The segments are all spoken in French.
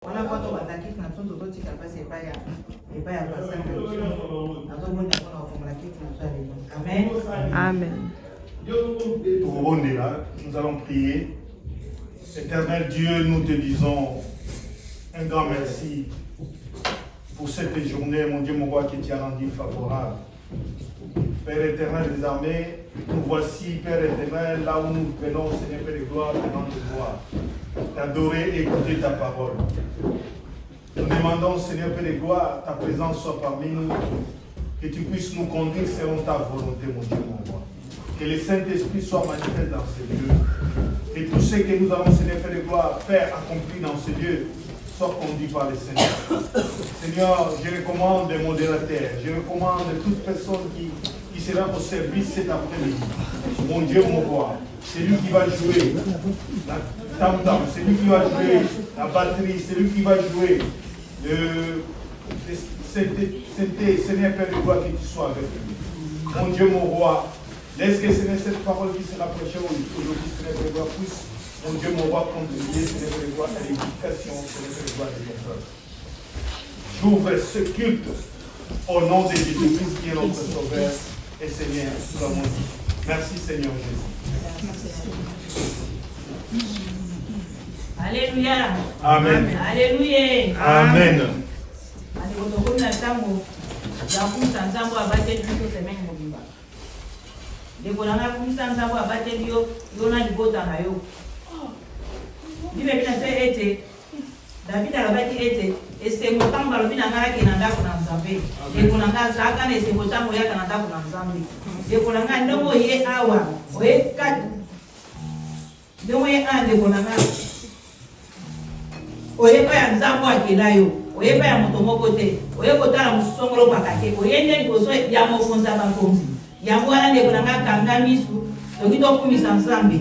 Voilà quoi tu vas attaquer na son toto tika passe pas ya passer na zo bonne na ko la quitte na ça. Amen. Amen. Nous allons prier. Éternel Dieu, nous te disons un grand merci pour cette journée, mon Dieu, mon roi, qui t'y a rendu favorable. Père éternel des armées, nous voici, Père éternel, là où nous venons, Seigneur Père de gloire, devant te voir, t'adorer et écouter ta parole. Nous demandons, Seigneur Père de gloire, ta présence soit parmi nous, que tu puisses nous conduire selon ta volonté, mon Dieu, mon roi. Que le Saint-Esprit soit manifeste dans ces lieux. Et tout ce que nous allons, Seigneur Père de gloire, faire accomplir dans ces lieux, soit conduit par le Seigneur. Seigneur, je recommande des modérateurs, je recommande toute personne qui sera au service cet après-midi. Mon Dieu, mon roi, c'est lui qui va jouer la tam-tam, c'est lui qui va jouer la batterie, c'est lui qui va jouer Seigneur Père de gloire, que tu sois avec lui. Mon Dieu, mon roi, laisse que Seigneur, cette parole qui sera prêchée aujourd'hui, Seigneur Père de gloire, puisse, mon Dieu, mon roi, contribuer, Seigneur Père de gloire, à l'éducation, Seigneur Père de gloire, de ton peuple. J'ouvre ce culte au nom de Jésus-Christ qui est notre Sauveur et Seigneur, nous l'avons dit. Merci Seigneur Jésus. Alléluia. Amen. Alléluia. Amen. David alabaki ete esengo tango alobi na ngala ke na ndako na Nzambe ekona nga zaka na esengo tango yaka na ndako na Nzambe ekona nga ndongo ye awa oye kati ndongo ye ande ekona nga oye pa ya Nzambe akela yo oye pa ya moto moko te oye kotala mosongolo pakake oye nde liboso ya mokonzi ya bakonzi yango wana nde ekona nga kanga misu toki tokumisa Nzambe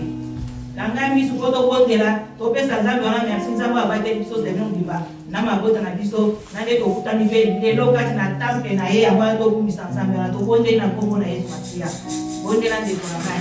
kanga misu po tokotela topesa Nzambe wana merci Nzambe abateli biso seme mobimba na mabota na biso na nde tokutani mpe lelo kati na temple na ye yango wana tokumisa Nzambe wana tobondeli na kombo na Yesu Masiya bondela ndeko na ngai.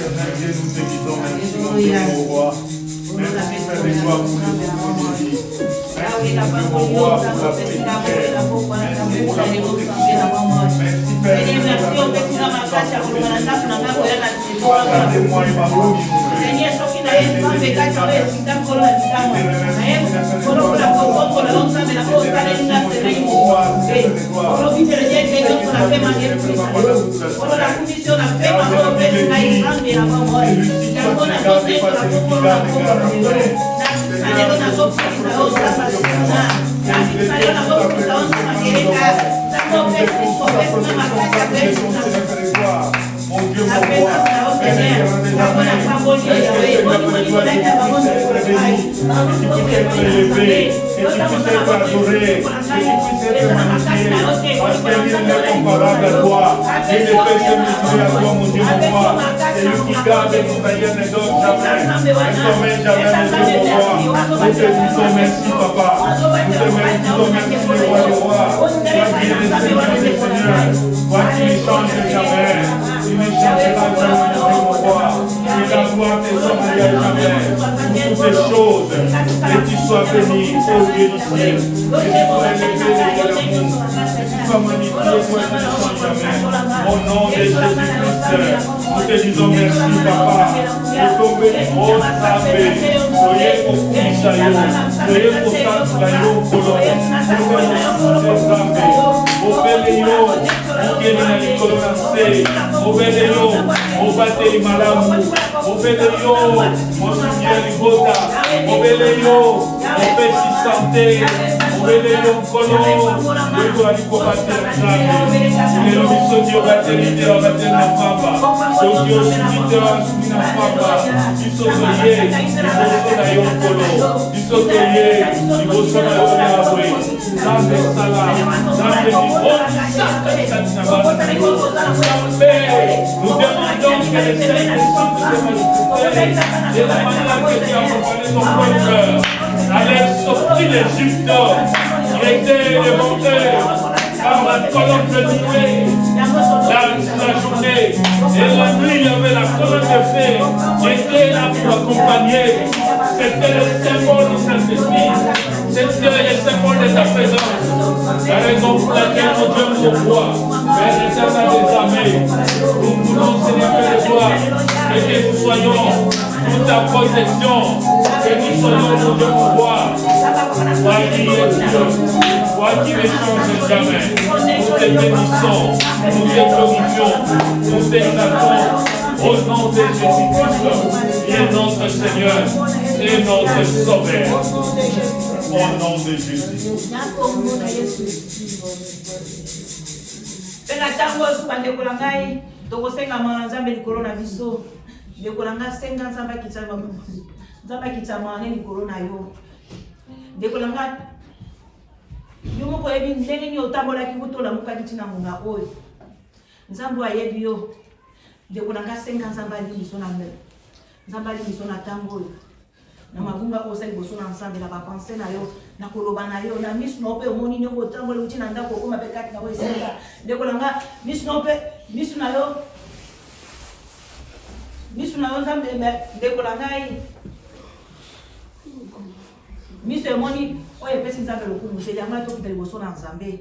Que tu sois béni, ô Dieu du ciel, que tu sois élevé au nom de Jésus-Christ, nous te disons merci, Papa. Nous tombons au Nzambe, soyez au Kumisayo, soyez au Sanslayo, Obeleyo, Mugeni na Likolonase, Obeleyo, Obateli Malamu, Obeleyo, Mosunia Libota, Obeleyo, Opesi Santé, Obeleyo Kolo, Wego Alikobate Nzambe, Lelo biso dio bateli te obateli na papa, Sodio Sumite wa Sumina papa, biso toye, biso na Yokolo, biso toye, biso na Yonabwe, Nzambe Sala, Nzambe Bibo, nous demandons que les Saint-Esprit de la manière que tu as préparé ton peuple à la sortie d'Égypte, qui était remonté par la colonne de nuée la journée, et la nuit il y avait la colonne de feu qui était là pour accompagner. C'était le symbole du Saint-Esprit. Cette terre est le symbole de ta présence. La raison pour laquelle mon Dieu nous voit. Père éternel des armées, nous voulons, Seigneur, Père de gloire, que nous soyons sous ta protection, que nous soyons, mon Dieu, pour voir. Toi qui es Dieu, toi qui ne changes jamais. Nous te bénissons, nous te glorifions, nous t'exaltons. Au nom de Jésus-Christ, qui est notre Seigneur et notre Sauveur. Au nom de Jésus. Pena tango subande kulangai toko senga mwana nzambe likolo na biso ndekolanga senga nzambe kitama nzambe kitama ne likolo na yo ndekolanga yo moko yebi ndenge ni otambola kibutola mukadi tina munga oyo nzambe ayebi yo ndekolanga senga nzambe ali biso na mbele nzambe ali biso na tango oyo na mabunga osali boso na nzambe na bapense na yo na koloba na yo na misu na ope omoni ndeko otambola uti na ndako okoma mpe kati na yo esenga ndeko nanga misu na ope misu na yo nzambe ndeko na ngai misu emoni oyo epesi nzambe lokumu seli yango atokita liboso na nzambe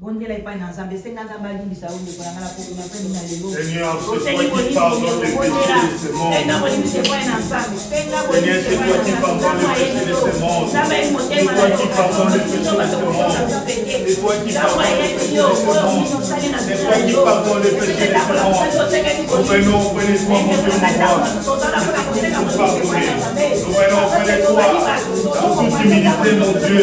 bondela epai na nzambe senga nzambe alimbisa yo ndeko na ngai na pokona mpe na lelo Seigneur, c'est toi qui pardonnes les péchés de ce monde. senga bolimbisa epai na nzambe senga Seigneur, c'est toi qui pardonnes les péchés de ce monde. C'est toi qui pardonnes les péchés de ce monde. C'est toi qui pardonnes les péchés de ce monde. C'est toi qui pardonnes les péchés de ce monde. Nous venons auprès de toi, mon Dieu, mon roi. Nous pardonner. Nous venons auprès de toi. Dans toute humilité, mon Dieu.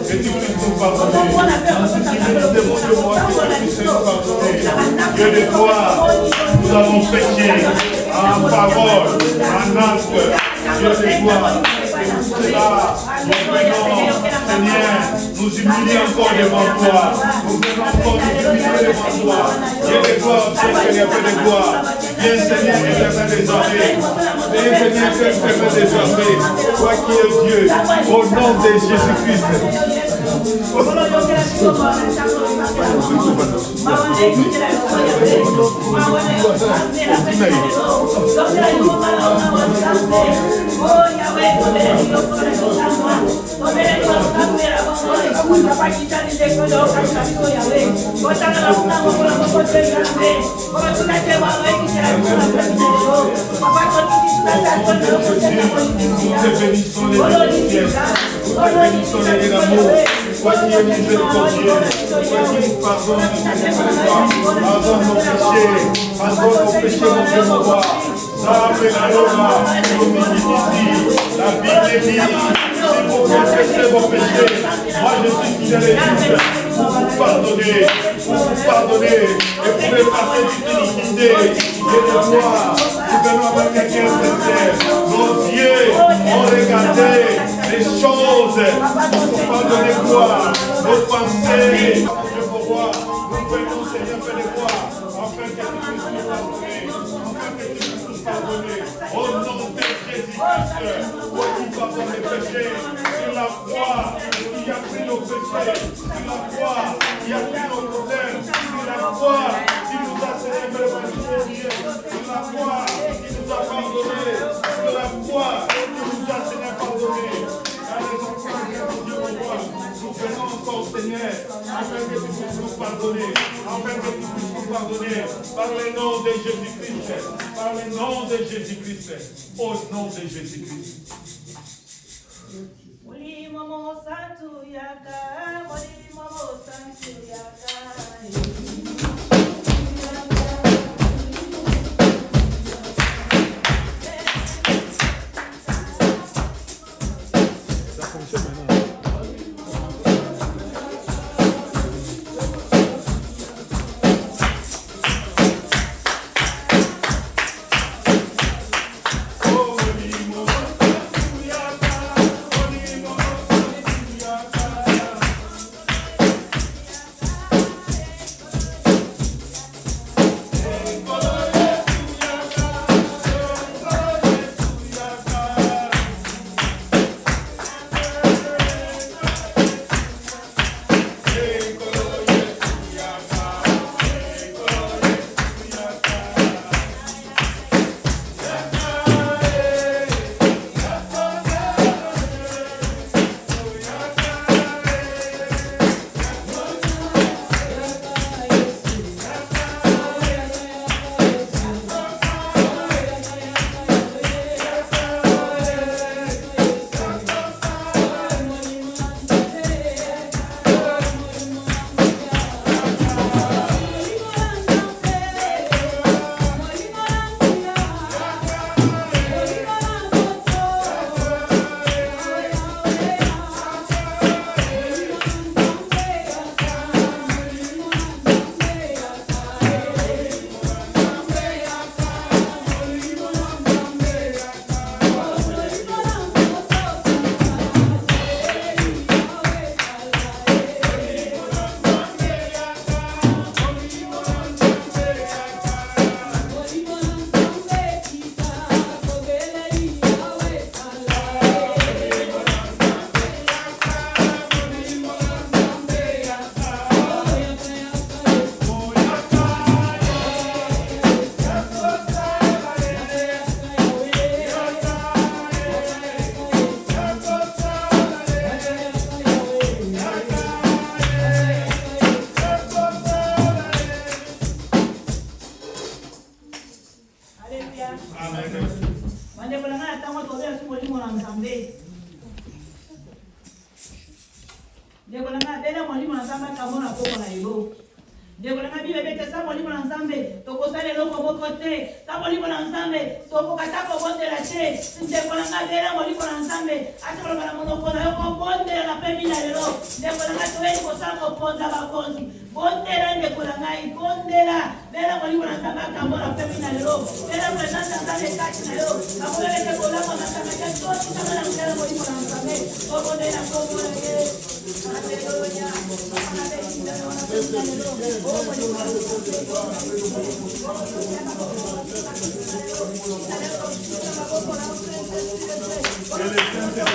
Que tu puisses nous pardonner. Dans toute humilité, mon Dieu, mon roi, que tu puisses nous pardonner. Dieu de gloire, nous avons péché en parole, en acte. Dieu de gloire, c'est pour cela nous venons, Seigneur, nous humilier encore devant toi. Nous venons encore nous humilier devant toi. Dieu de gloire, Seigneur, Père de gloire. Viens, Seigneur, éternel des armées. Viens, Seigneur, éternel des armées. Toi qui es Dieu, au nom de Jésus-Christ. Toi qui es miséricordieux, toi qui nous pardonnes pardonne nos péchés, mon Dieu, mon roi. Ça fait la loi, la Bible dit, si vous confessez vos péchés, moi je suis fidèle et juste pour vous pardonner, et pour effacer toute iniquité et de gloire. Nous venons avec un cœur sincère. Nos yeux ont regardé les choses qui sont pardonnées gloire. Nos pensées, Dieu pour voir. Nous venons, Seigneur, faire les gloires, afin que tu puisses nous pardonner, afin que tu puisses nous pardonner. Au nom de Jésus-Christ, toi qui pardonnes les péchés, sur la croix, qui a pris nos péchés, sur la croix, qui a pris nos problèmes, sur la croix, qui nous a célébré par le Dieu, sur la croix, qui nous a pardonné, sur la croix, qui nous a Seigneur pardonné. La raison pour laquelle Dieu nous voit, nous venons encore, Seigneur, afin que tu puisses nous pardonner, afin que tu puisses nous pardonner, par le nom de Jésus-Christ, par le nom de Jésus-Christ, au nom de Jésus-Christ. tokoya su molimo na Nzambe. Ndeko nanga bela molimo na Nzambe kamona poko na elo. Ndeko nanga bibe bete sa molimo na Nzambe tokosala eloko moko te. Sa molimo na Nzambe tokokata kobondela te. Ndeko nanga bela molimo na Nzambe ati koloba na monoko na yo kobondela na pembi na lelo. Ndeko nanga toyeli kosala koponza bakonzi. Bondela ndeko nanga ibondela bela molimo na Nzambe akamona pembi na lelo. Bela molimo na Nzambe kati na yo. Akolele kolama na Nzambe kati kama na bela molimo na Nzambe. Kobondela kobondela ye. Hallelujah.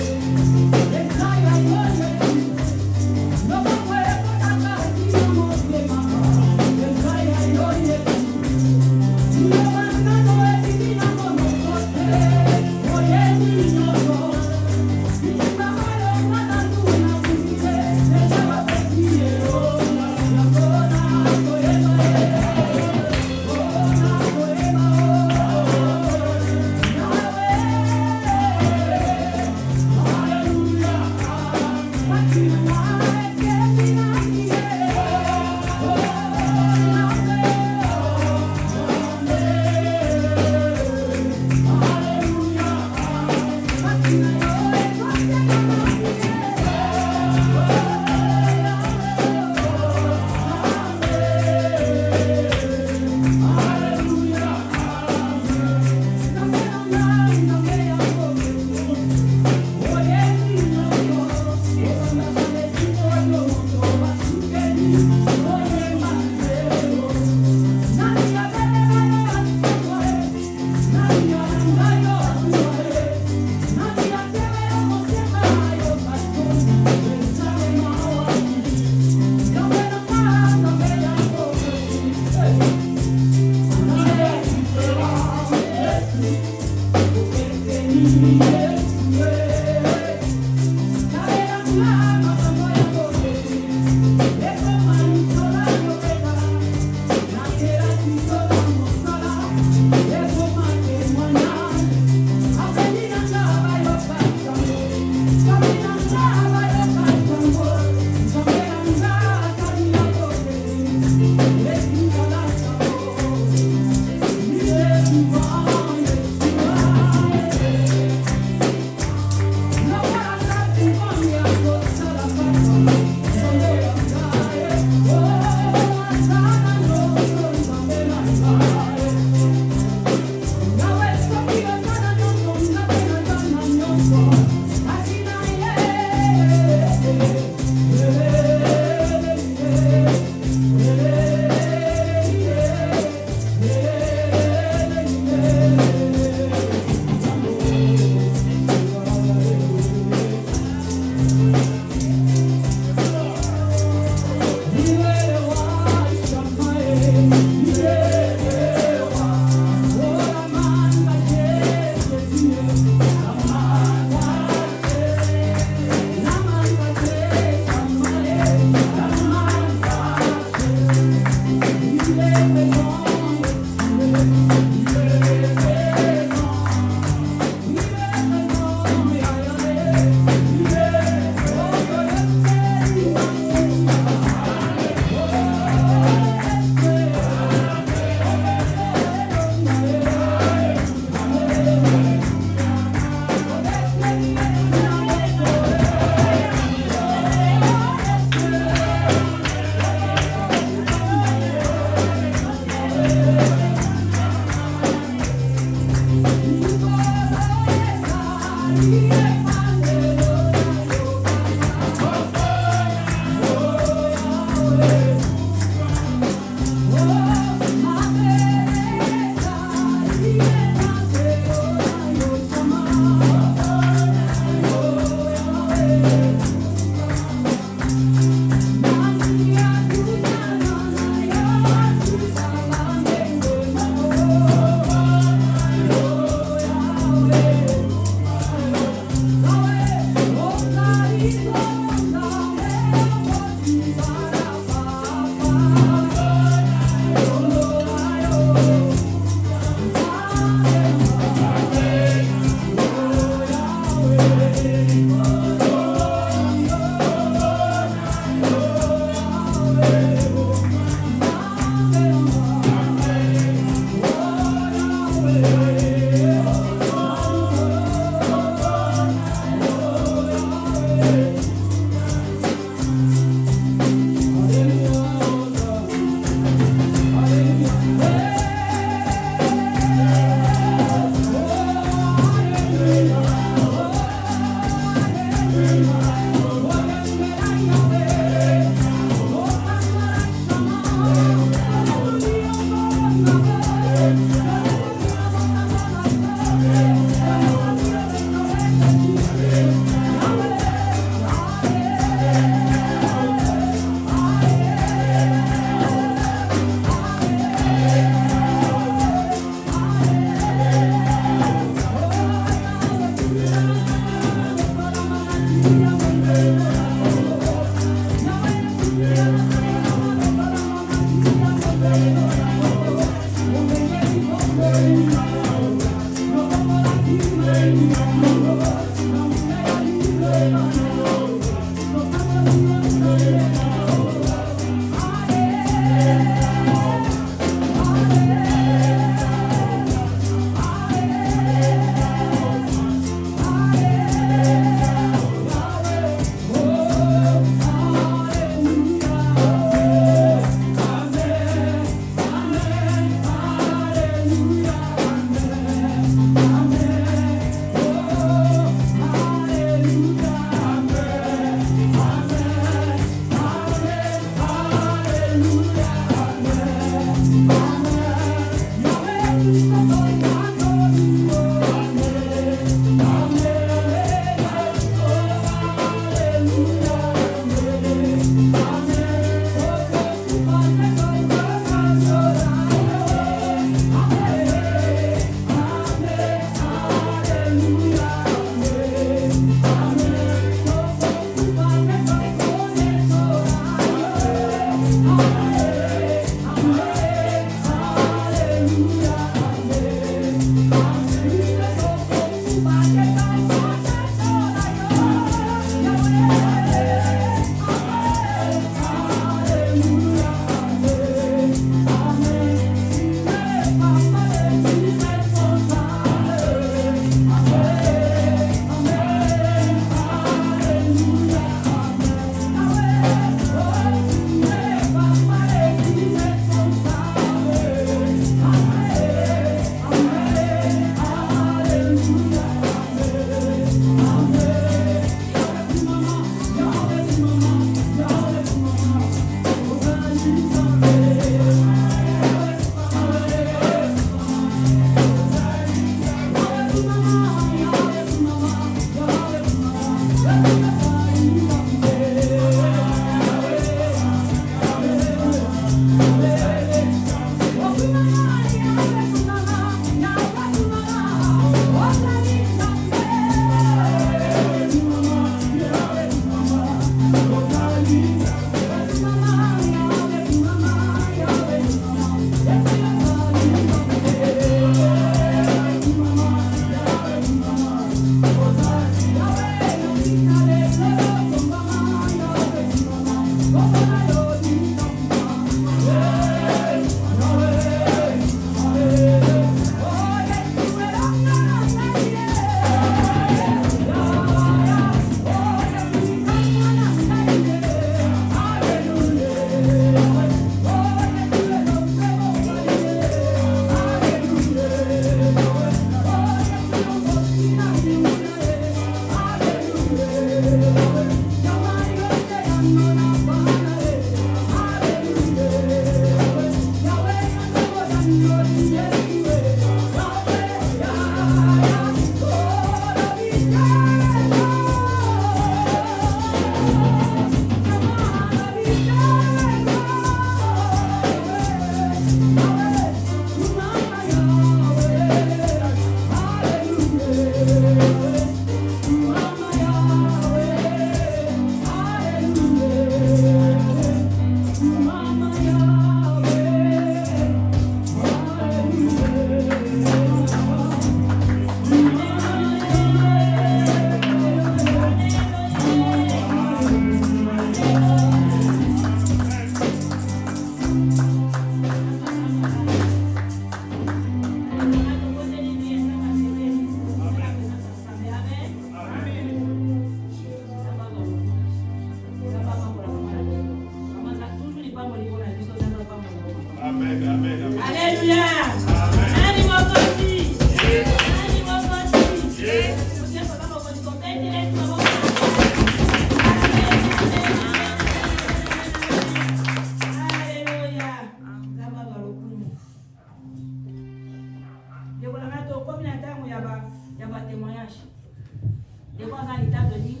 Tony,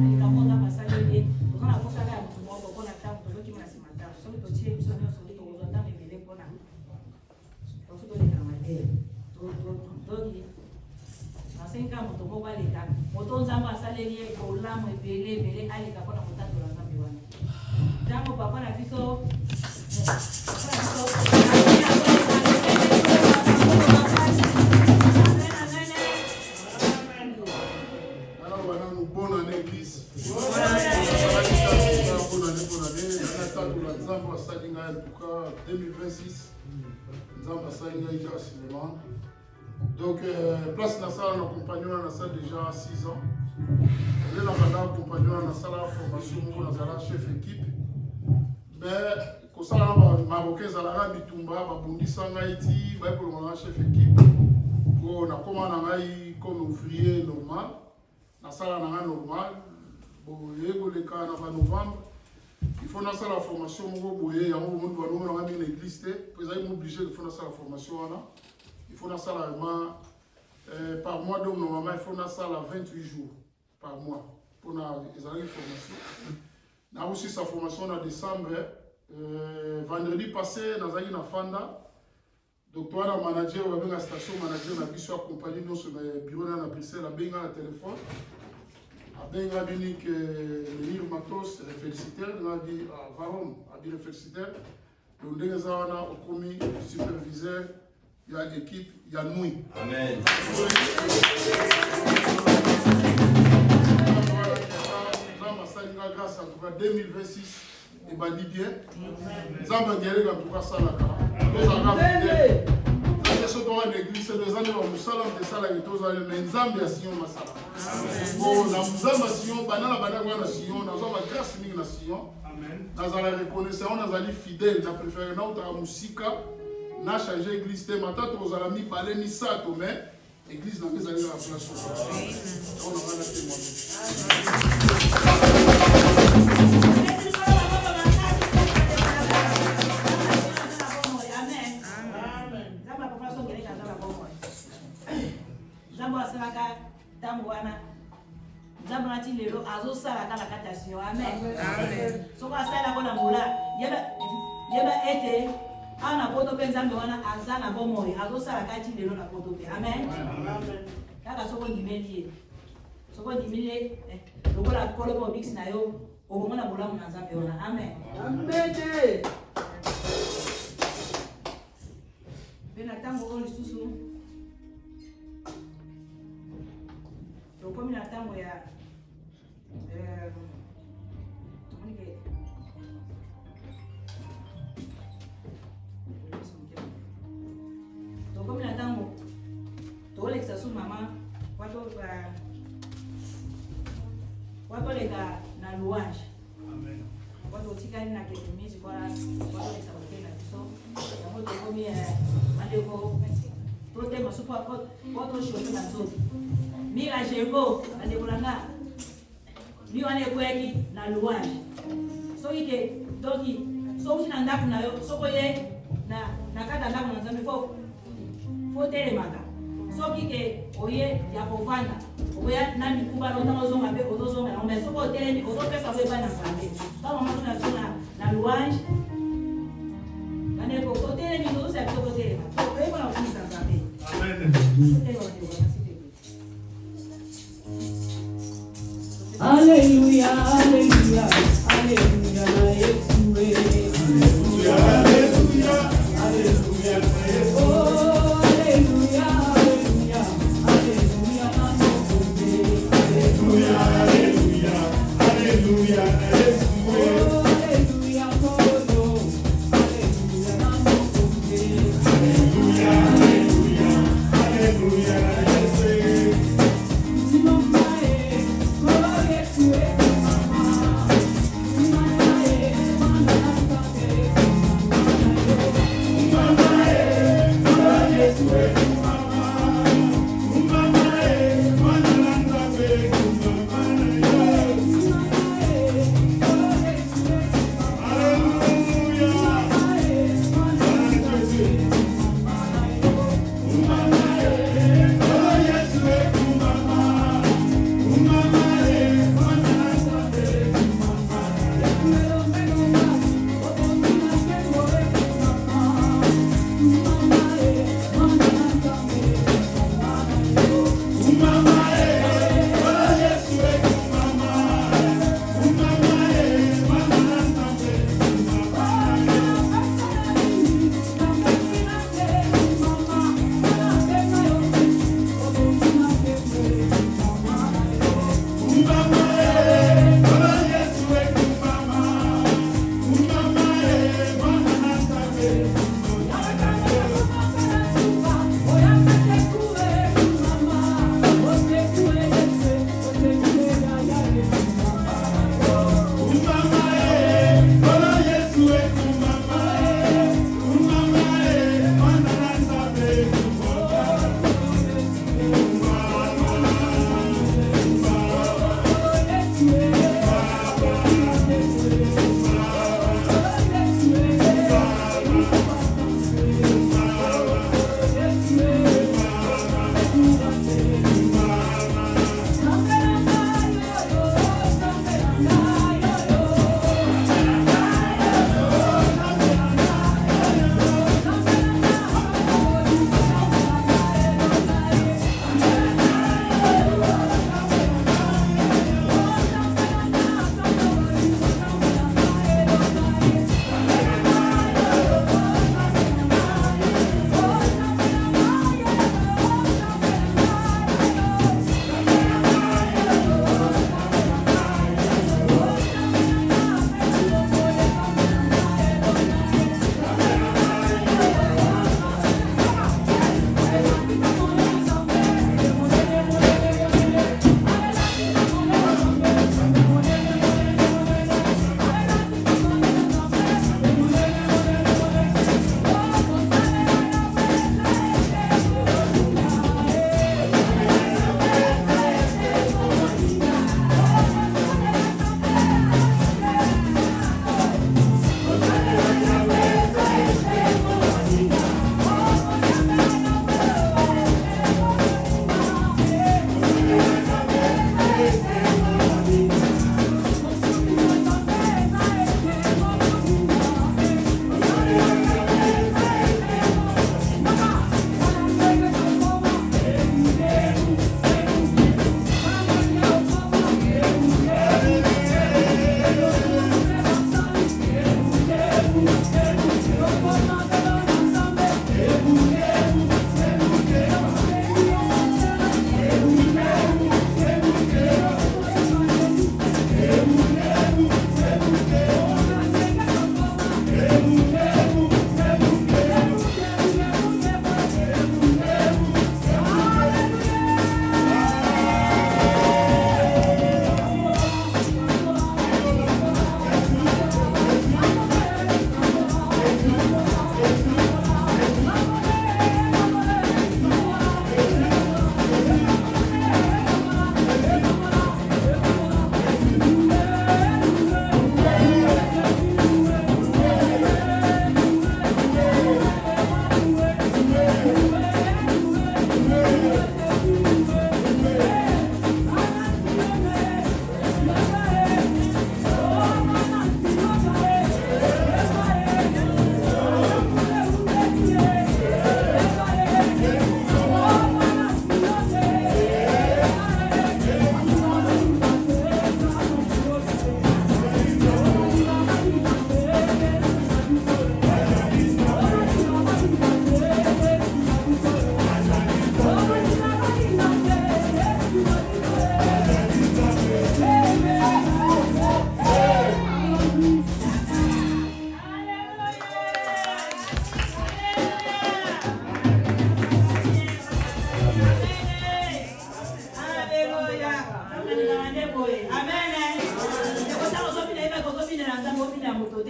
alikamona masalele, on a posé à tout le monde, on a table, on a qui m'a si matin, sur le dossier, sur le solide, on a dans les bébés pour la. On se donne dans ma tête. Donc, dans 5 ans, on va aller là. On donne ça à salarié, pour l'âme et belé, aller là pour la montagne de la Zambiwane. Dans mon papa, la fiso. Bonne année, Église. Bonne année. Bonne année. Nzamba Salinga, en tout cas, 2026. Nzamba Salinga, il y a cinéma. Donc, place dans la salle, nous accompagnons dans la salle déjà 6 ans. On est là-bas, accompagnons dans la salle de formation, nous avons chef équipe. Mais, quand ça, les Marocains, ils ont Bitumba, Babundi Sangaïti, ils ont chef équipe. On a commandé comme ouvrier normal. Na sala na normal boye le cas en novembre il faut na sala formation mo boye ya mo monde ba no na l'église te puis ils obligé de faire na sala formation là il faut na sala vraiment par mois donc normalement il faut na sala 28 jours par mois pour na ils arrivent formation na aussi sa formation en décembre vendredi passé na zaki na fanda docteur na manager ou la station manager na biso accompagné nous sur le bureau na Bruxelles la benga na téléphone benga bini que Menir Matos félicitaire na di Varon a dit le félicitaire donc ndenge zawana okomi superviseur ya équipe ya nui amen Zamba Salinga grâce à tout 2026 et bandi bien Zamba Diarega en tout cas ça là surtout dans l'église, c'est des années où nous sommes des salles et tous les mêmes Zambie à Sion Masala. Bon, la Zambie Sion, banana banana Sion, nous avons grâce à Sion. Amen. Nous avons reconnaissance, nous avons fidèles, nous préférons notre musique, nous avons changé l'église. Maintenant, nous avons mis parler ni ça, mais l'église n'a pas allé à la place. On a la Zambo asalaka tambo wana Zambo nati lelo azosala kala katasio amen amen soko asala kona mula yeba ete ana poto pe Zambo wana azana bomoyi azosala kati lelo na poto pe amen amen kaka soko ndimeli lokola kolobo mix na yo okomona bolamu na Zambo wana amen amen bena tango on lisusu comme la tango ya comme la tango to lexa su mama wato leka na louange amen wato tikani na kemisi kwa wato lexa bakena so yango to komi mandeko to tema super wato shoto na zote Mira Jevo, ande kulanga. Mi wane kweki na louange. So ike doki, so uchi na ndaku na yo, so koye na kata ndaku na Nzambe fo telemaka. So ike oye ya povanda. Oya nani kuba londa ozonga be ozonga na ombe so ko telemi ozopesa we bana Nzambe. Kama mama tunasoma na louange. Ane ko telemi ozo ya ko telema. Ko ebo na kumisa Nzambe. Amen. Aleluya, aleluya, aleluya, aleluya, aleluya, aleluya, oh, aleluya, aleluya, aleluya, aleluya, aleluya, aleluya, aleluya, todo, aleluya, aleluya, aleluya. Si non fai, gloria a Dio, mamma.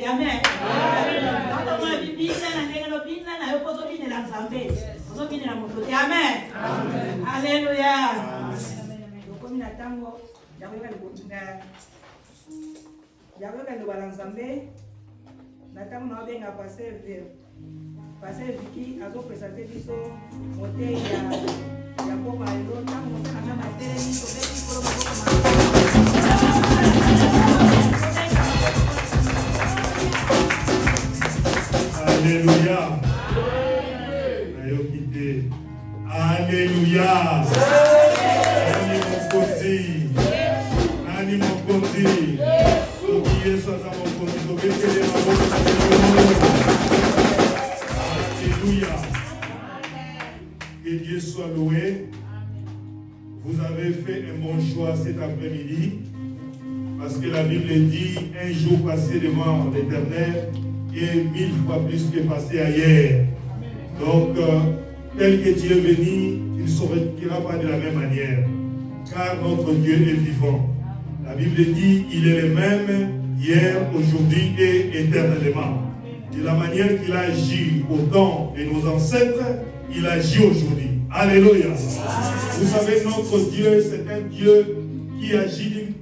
amen. Quand on a dit bien, on a eu pas de la santé. On a bien la moto. Amen. Alléluia. Donc comme na tango, yaweka ndo balanzambe. Na tango na benga passer Vicky azo présenter biso moté ya boma elo tango mosana na matere ni to beti ko Alléluia. Alléluia. Nani mokonzi. Toki Yesu aza mokonzi. Tobekele maboko na Alléluia. Que Dieu soit loué. Vous avez fait un bon choix cet après-midi. Parce que la Bible dit un jour passé devant l'Éternel et 1000 fois plus que passé ailleurs. Donc, tel que Dieu est venu, il ne sortira pas de la même manière. Car notre Dieu est vivant. La Bible dit il est le même hier, aujourd'hui et éternellement. De la manière qu'il a agi au temps de nos ancêtres, il agit aujourd'hui. Alléluia. Vous savez, notre Dieu, c'est un Dieu qui agit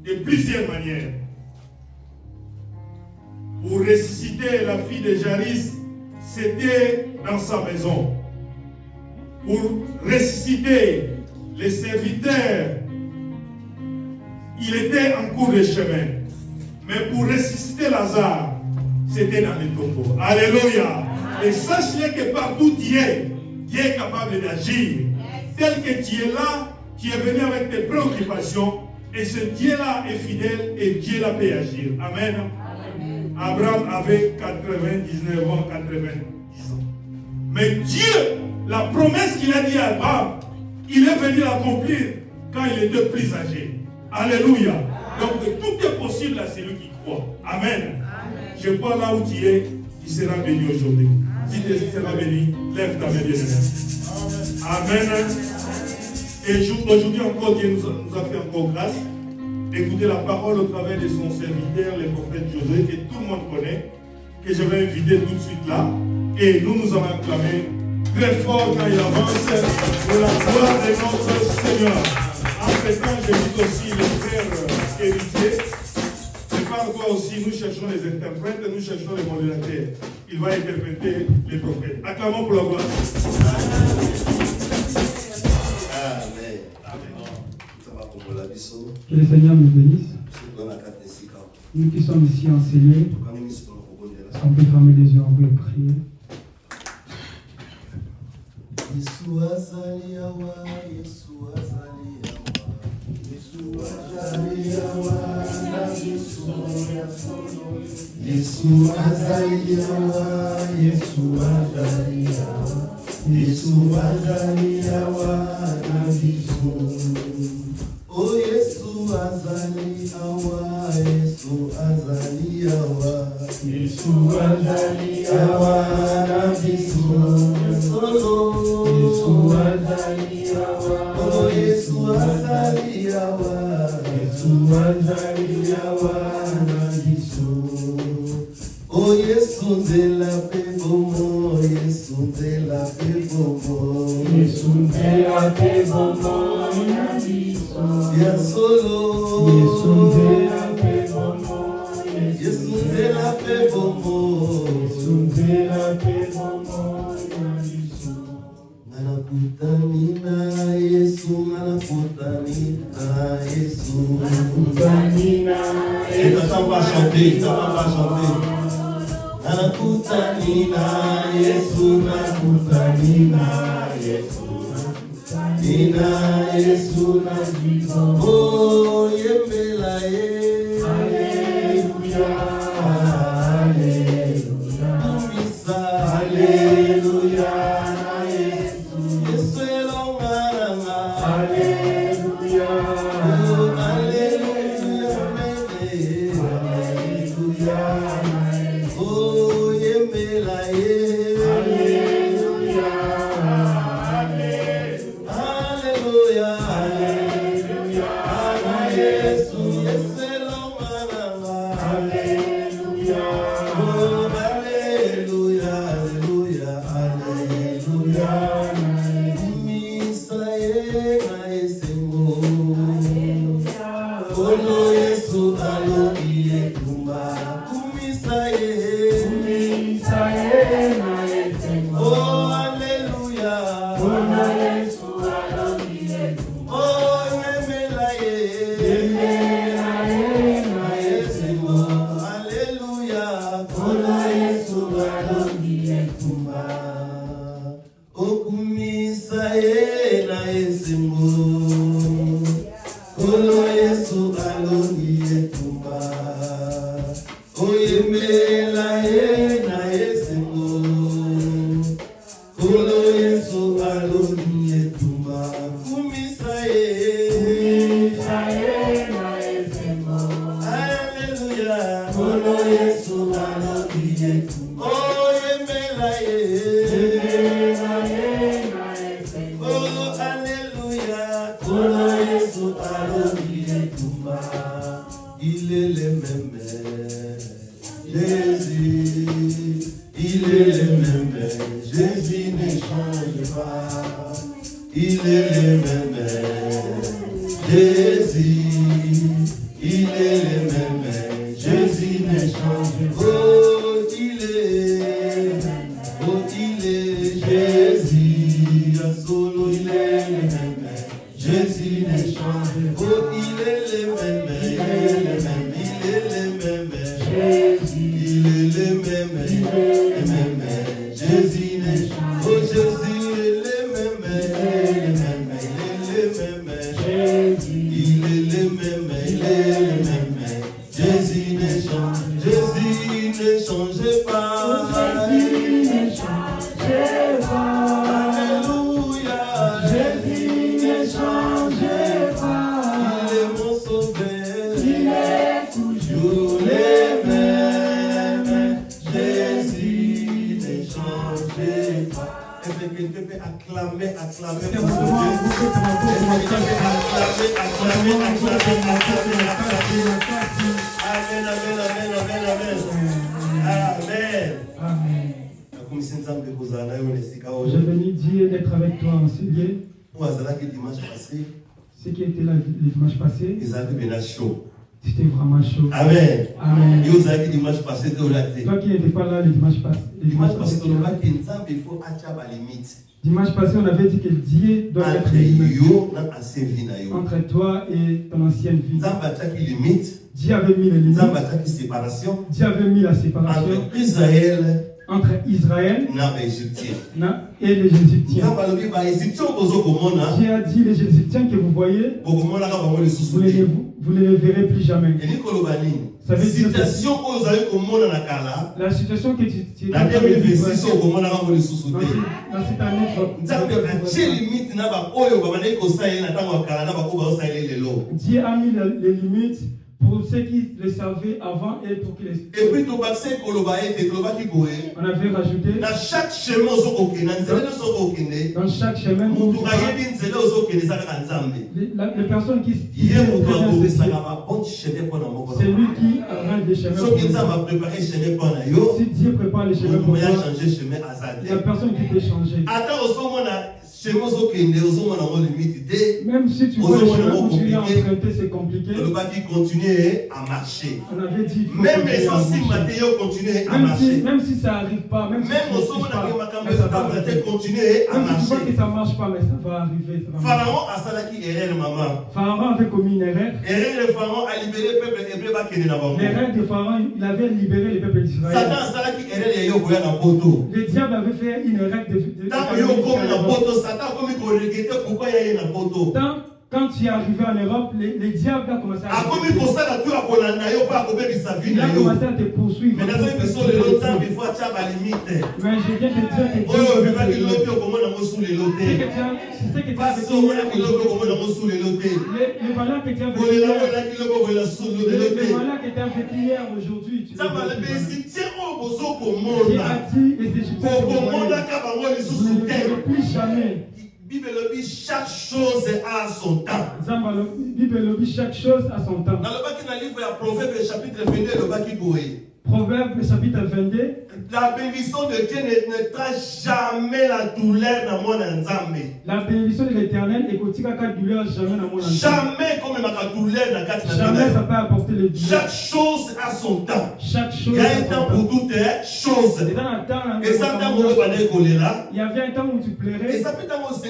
de plusieurs manières. Pour ressusciter la fille de Jairus, c'était dans sa maison. Pour ressusciter les serviteurs, il était en cours de chemin. Mais pour ressusciter Lazare, c'était dans les tombeaux. Alléluia. Et sache-le que partout tu es, Dieu est capable d'agir. Tel que tu es là, tu es venu avec tes préoccupations. Et ce Dieu-là est fidèle et Dieu-là peut agir. Amen. Abraham avait 99 ans, 90 ans. Mais Dieu, la promesse qu'il a dit à Abraham, il est venu l'accomplir quand il était plus âgé. Alléluia. Donc tout est possible à celui qui croit. Amen. Je crois là où tu es, tu seras béni aujourd'hui. Si tu seras béni, lève ta main bien. Amen. Et aujourd'hui encore, Dieu nous a fait encore grâce d'écouter la parole au travers de son serviteur, le prophète Josué, que tout le monde connaît, que je vais inviter tout de suite là. Et nous allons acclamer très fort quand il avance pour la gloire de notre Seigneur. En ce temps, j'invite aussi le frère héritier. Prépare-toi aussi, nous cherchons les interprètes, nous cherchons les modérateurs. Il va interpréter les prophètes. Acclamons pour la gloire. Que le Seigneur nous bénisse. Nous qui sommes ici enseignés, on peut fermer les yeux, on peut prier. Oh Yesu azali awa, Yesu azali awa, Yesu azali awa na bisu. Yesu azali awa, oh Yesu azali awa, Yesu azali awa na bisu. Oh Yesu de la pebomo, Yesu de la pebomo, Yesu de la pebomo na bisu. Bien solo, Yesu de la pebomo, Yesu de la pebomo, Yesu de la pebomo na bisu. Nanakutanina Yesu, nanakutanina Yesu, nanakutanina. Et t'as pas chanté, t'as pas chanté. Nanakutanina Yesu, nanakutanina Yesu, Nina Yesu na jizo. Oh yembela ye. Alleluia, Alleluia. Tumisa, Alleluia na Yesu. Yesu elongaranga. Alleluia, oh Alleluia mene. Alleluia na Yesu. Oh yembela ye. Alleluia, Alleluia, Alleluia, Yesu, Yesu elongaranga. Alleluia. alongi etumba kumisa ye oh alleluia oh memela ye na esengo alleluia okumisa ye na esengo Kolo Yesu alongi etumba oyemela ye na esengo Kolo Yesu alongi etumba kumisa ye na esengo Alleluia Kolo Yesu alongi etumba oyemela ye na esengo oh Alleluia Kolo Yesu alongi etumba il est le même Jésus il est le même Jésus ne change pas il est le même Jésus il est le même Jésus ne change pas oh il est Jésus solo il est le même Jésus ne change pas oh il est le même il est le même Jésus il est le même Jésus ne change pas oh Jésus il est le même il est le même Jésus ne change pas Alléluia Jésus ne change pas il est mon sauveur il est toujours le même Jésus ne change pas est-ce que quelqu'un peut acclamer pour Dieu Amen. Je bénis Dieu d'être avec toi en ce lieu. Ce qui était là le dimanche passé, c'était vraiment chaud. Amen. Amen. Dimanche passé, toi qui n'étais pas là le dimanche passé, dimanche passé, on avait dit que Dieu doit être entre toi et ton ancienne vie. Dieu avait mis les limites. Dieu avait mis la séparation entre Israël et les Égyptiens. Dieu a dit les Égyptiens que vous voyez, vous ne les verrez plus jamais. Ça veut dire que la situation que tu es dans cette année, Dieu a mis les limites pour ceux qui le savaient avant et pour qui les... Et puis, on avait rajouté dans chaque chemin, dans chaque chemin, les personnes qui c'est lui qui rend des chemins pour nous. Si Dieu prépare les chemins pour toi, il y a personne qui peut changer. Même si tu vois le chemin où tu l'as emprunté, c'est compliqué. À marcher. On avait dit même continuer à marcher. Même si ça n'arrive pas, même si tu vois que ça ne marche pas, mais ça va arriver. Pharaon avait commis une erreur. L'erreur de Pharaon, il avait libéré le peuple d'Israël. Le diable avait fait une erreur quand tu es arrivé en Europe, les diables ont commencé à te poursuivre. Mais je viens de dire que le malin que tu as vécu hier, aujourd'hui, tu a dit les Égyptiens vous ne verrez plus jamais. Bible dit chaque chose a son temps. Bible dit chaque chose a son temps. Dans le livre de Proverbe chapitre 22, Proverbe chapitre 22. La bénédiction de Dieu ne trace jamais la douleur dans mon ensemble. La bénédiction de l'Éternel est qu'au tika douleur jamais dans mon ensemble. Jamais comme ma douleur dans quatre. Jamais ça peut apporter le douleur. Chaque chose a son temps. Chaque chose. Il y a un temps pour toutes choses. Et ça temps où il y avait un temps où tu pleurais. Et ça peut être aussi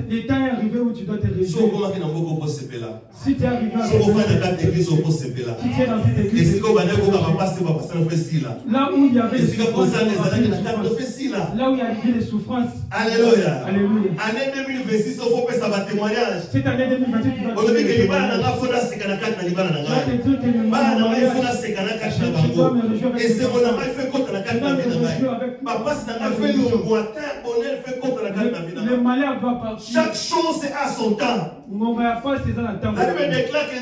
les temps est arrivé où tu dois te réjouir. Si tu es arrivé à cette église, là où il y avait les souffrances, alléluia. Alléluia. Année 2026, il faut que ça va témoignage. Cette année 2026, tu vas te le malheur doit partir. Chaque chose a son temps. La Bible déclare que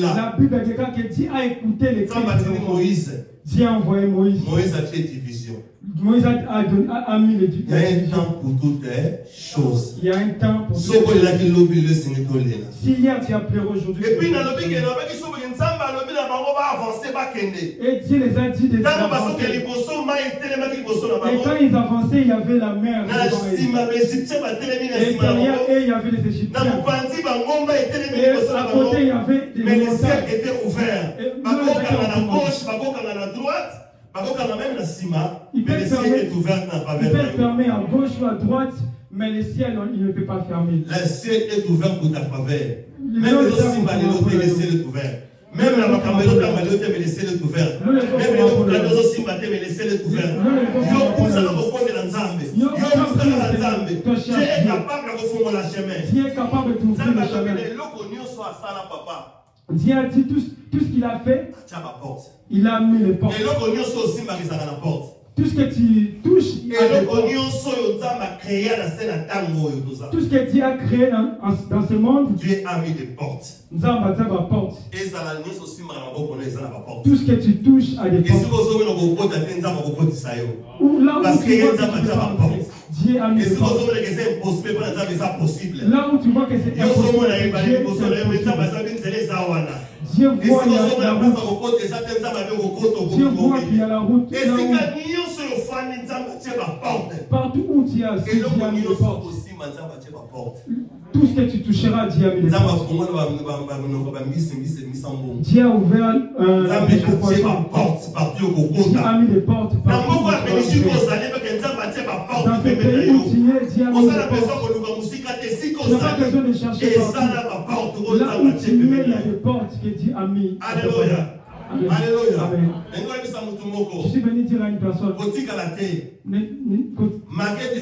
la Bible déclare que Dieu a écouté les cris de Moïse. Dieu a envoyé Moïse. Moïse a fait division. Moïse a mis les divisions. Il y a un temps pour toutes choses. Il y a un temps pour toutes choses. Si hier tu as pleuré aujourd'hui. Et puis, et Dieu les a dit de avancer. Et quand ils avançaient, il y avait la mer. Et derrière eux, il y avait les Égyptiens. Et à côté, il y avait des mais le ciel montagnes. était ouvert. À gauche, à droite. Il peut fermer à gauche ou à droite, mais le ciel, il ne peut pas fermer. Le ciel est ouvert pour ta faveur. Même le ciel est ouvert. Même la Macamelo, mais le ciel est ouvert. Même le Simba, mais le ciel est ouvert. Dieu est capable de faire la chemin. Dieu est capable de t'ouvrir le chemin. Dieu a dit tout ce qu'il a fait. Il a mis les portes. Tout ce que tu touches, il a des portes. Tout ce que Dieu a créé dans ce monde, Dieu a mis des portes. Nous avons des portes. Tout ce que tu touches a des portes. Là où tu vois que Dieu a mis des portes. Là où tu vois que c'est impossible, Dieu voit qu'il y a la route. Dieu voit qu'il y a la route. Partout où tu as, Dieu a mis des portes. Tout ce que tu toucheras, Dieu a mis des portes. Dieu a ouvert la porte partout. Dieu a mis des portes partout. Dans ce pays où tu es, Dieu a mis des portes. Tu n'as pas besoin de chercher partout. Là où tu es, il y a des portes que Dieu a mis. Alléluia. Alléluia. Amen. Je suis venu dire à une personne, malgré les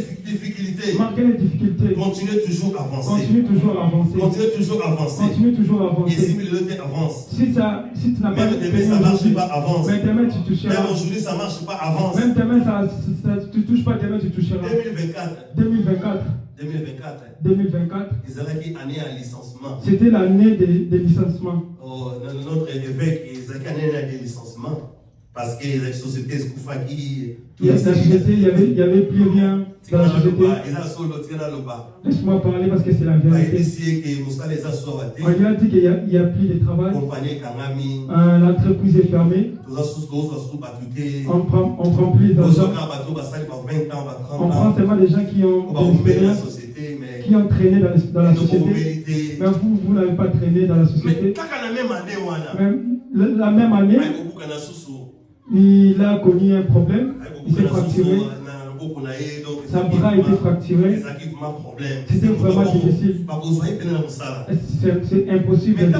difficultés, continue toujours à avancer. Continue toujours à avancer. Continue toujours à avancer. Continue toujours à avancer. Et si le avance, si tu n'as pas même demain ça marche pas, avance. Même demain tu toucheras. Même aujourd'hui ça marche pas, avance. Même demain tu touches pas, demain tu toucheras. 2024. Ils allaient année à licenciement. C'était l'année des licenciements. Oh, notre évêque, ils allaient année de licenciement. Parce que la société Skoufaki, il n'y avait plus rien dans la société. Laisse-moi parler parce que c'est la vérité. On lui a dit qu'il n'y a plus de travail. L'entreprise est fermée. On prend plus d'argent. On prend seulement des gens qui ont traîné dans la société. Mais vous n'avez pas traîné dans la société. Même la même année, il a connu un problème. Il s'est fracturé. Sa bras a été fracturé. C'était vraiment difficile. C'est impossible.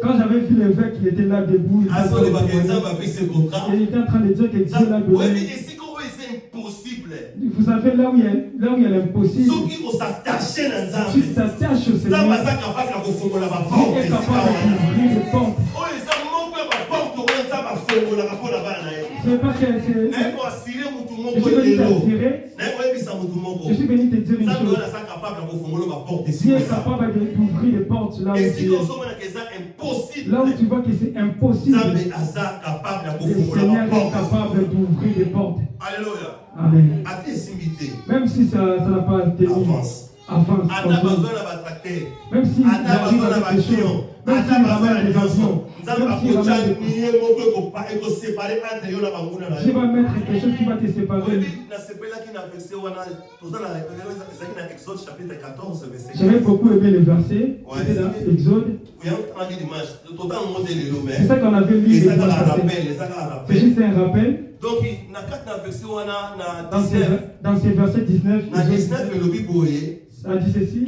Quand j'avais vu l'évêque, il était là debout. Il était en train de dire que Dieu l'a donné. Vous savez, là où il y a l'impossible, si tu t'attaches au Seigneur, Dieu est capable d'ouvrir les portes. C'est pas que je suis venu te dire une chose. Dieu est capable d'ouvrir les portes là où tu es. Là où tu vois que c'est impossible, le Seigneur est capable d'ouvrir les portes. Alléluia. Amen. À tes invités. Même si ça n'a pas été. Avance. avance. Même si il arrive avec des choses, même s'il ramène des avions, Dieu va mettre quelque chose qui va te séparer. J'avais beaucoup aimé les versets. C'était dans Exode. C'est ça qu'on avait lu. C'est juste un rappel. Donc, dans ces versets 19, ça dit ceci.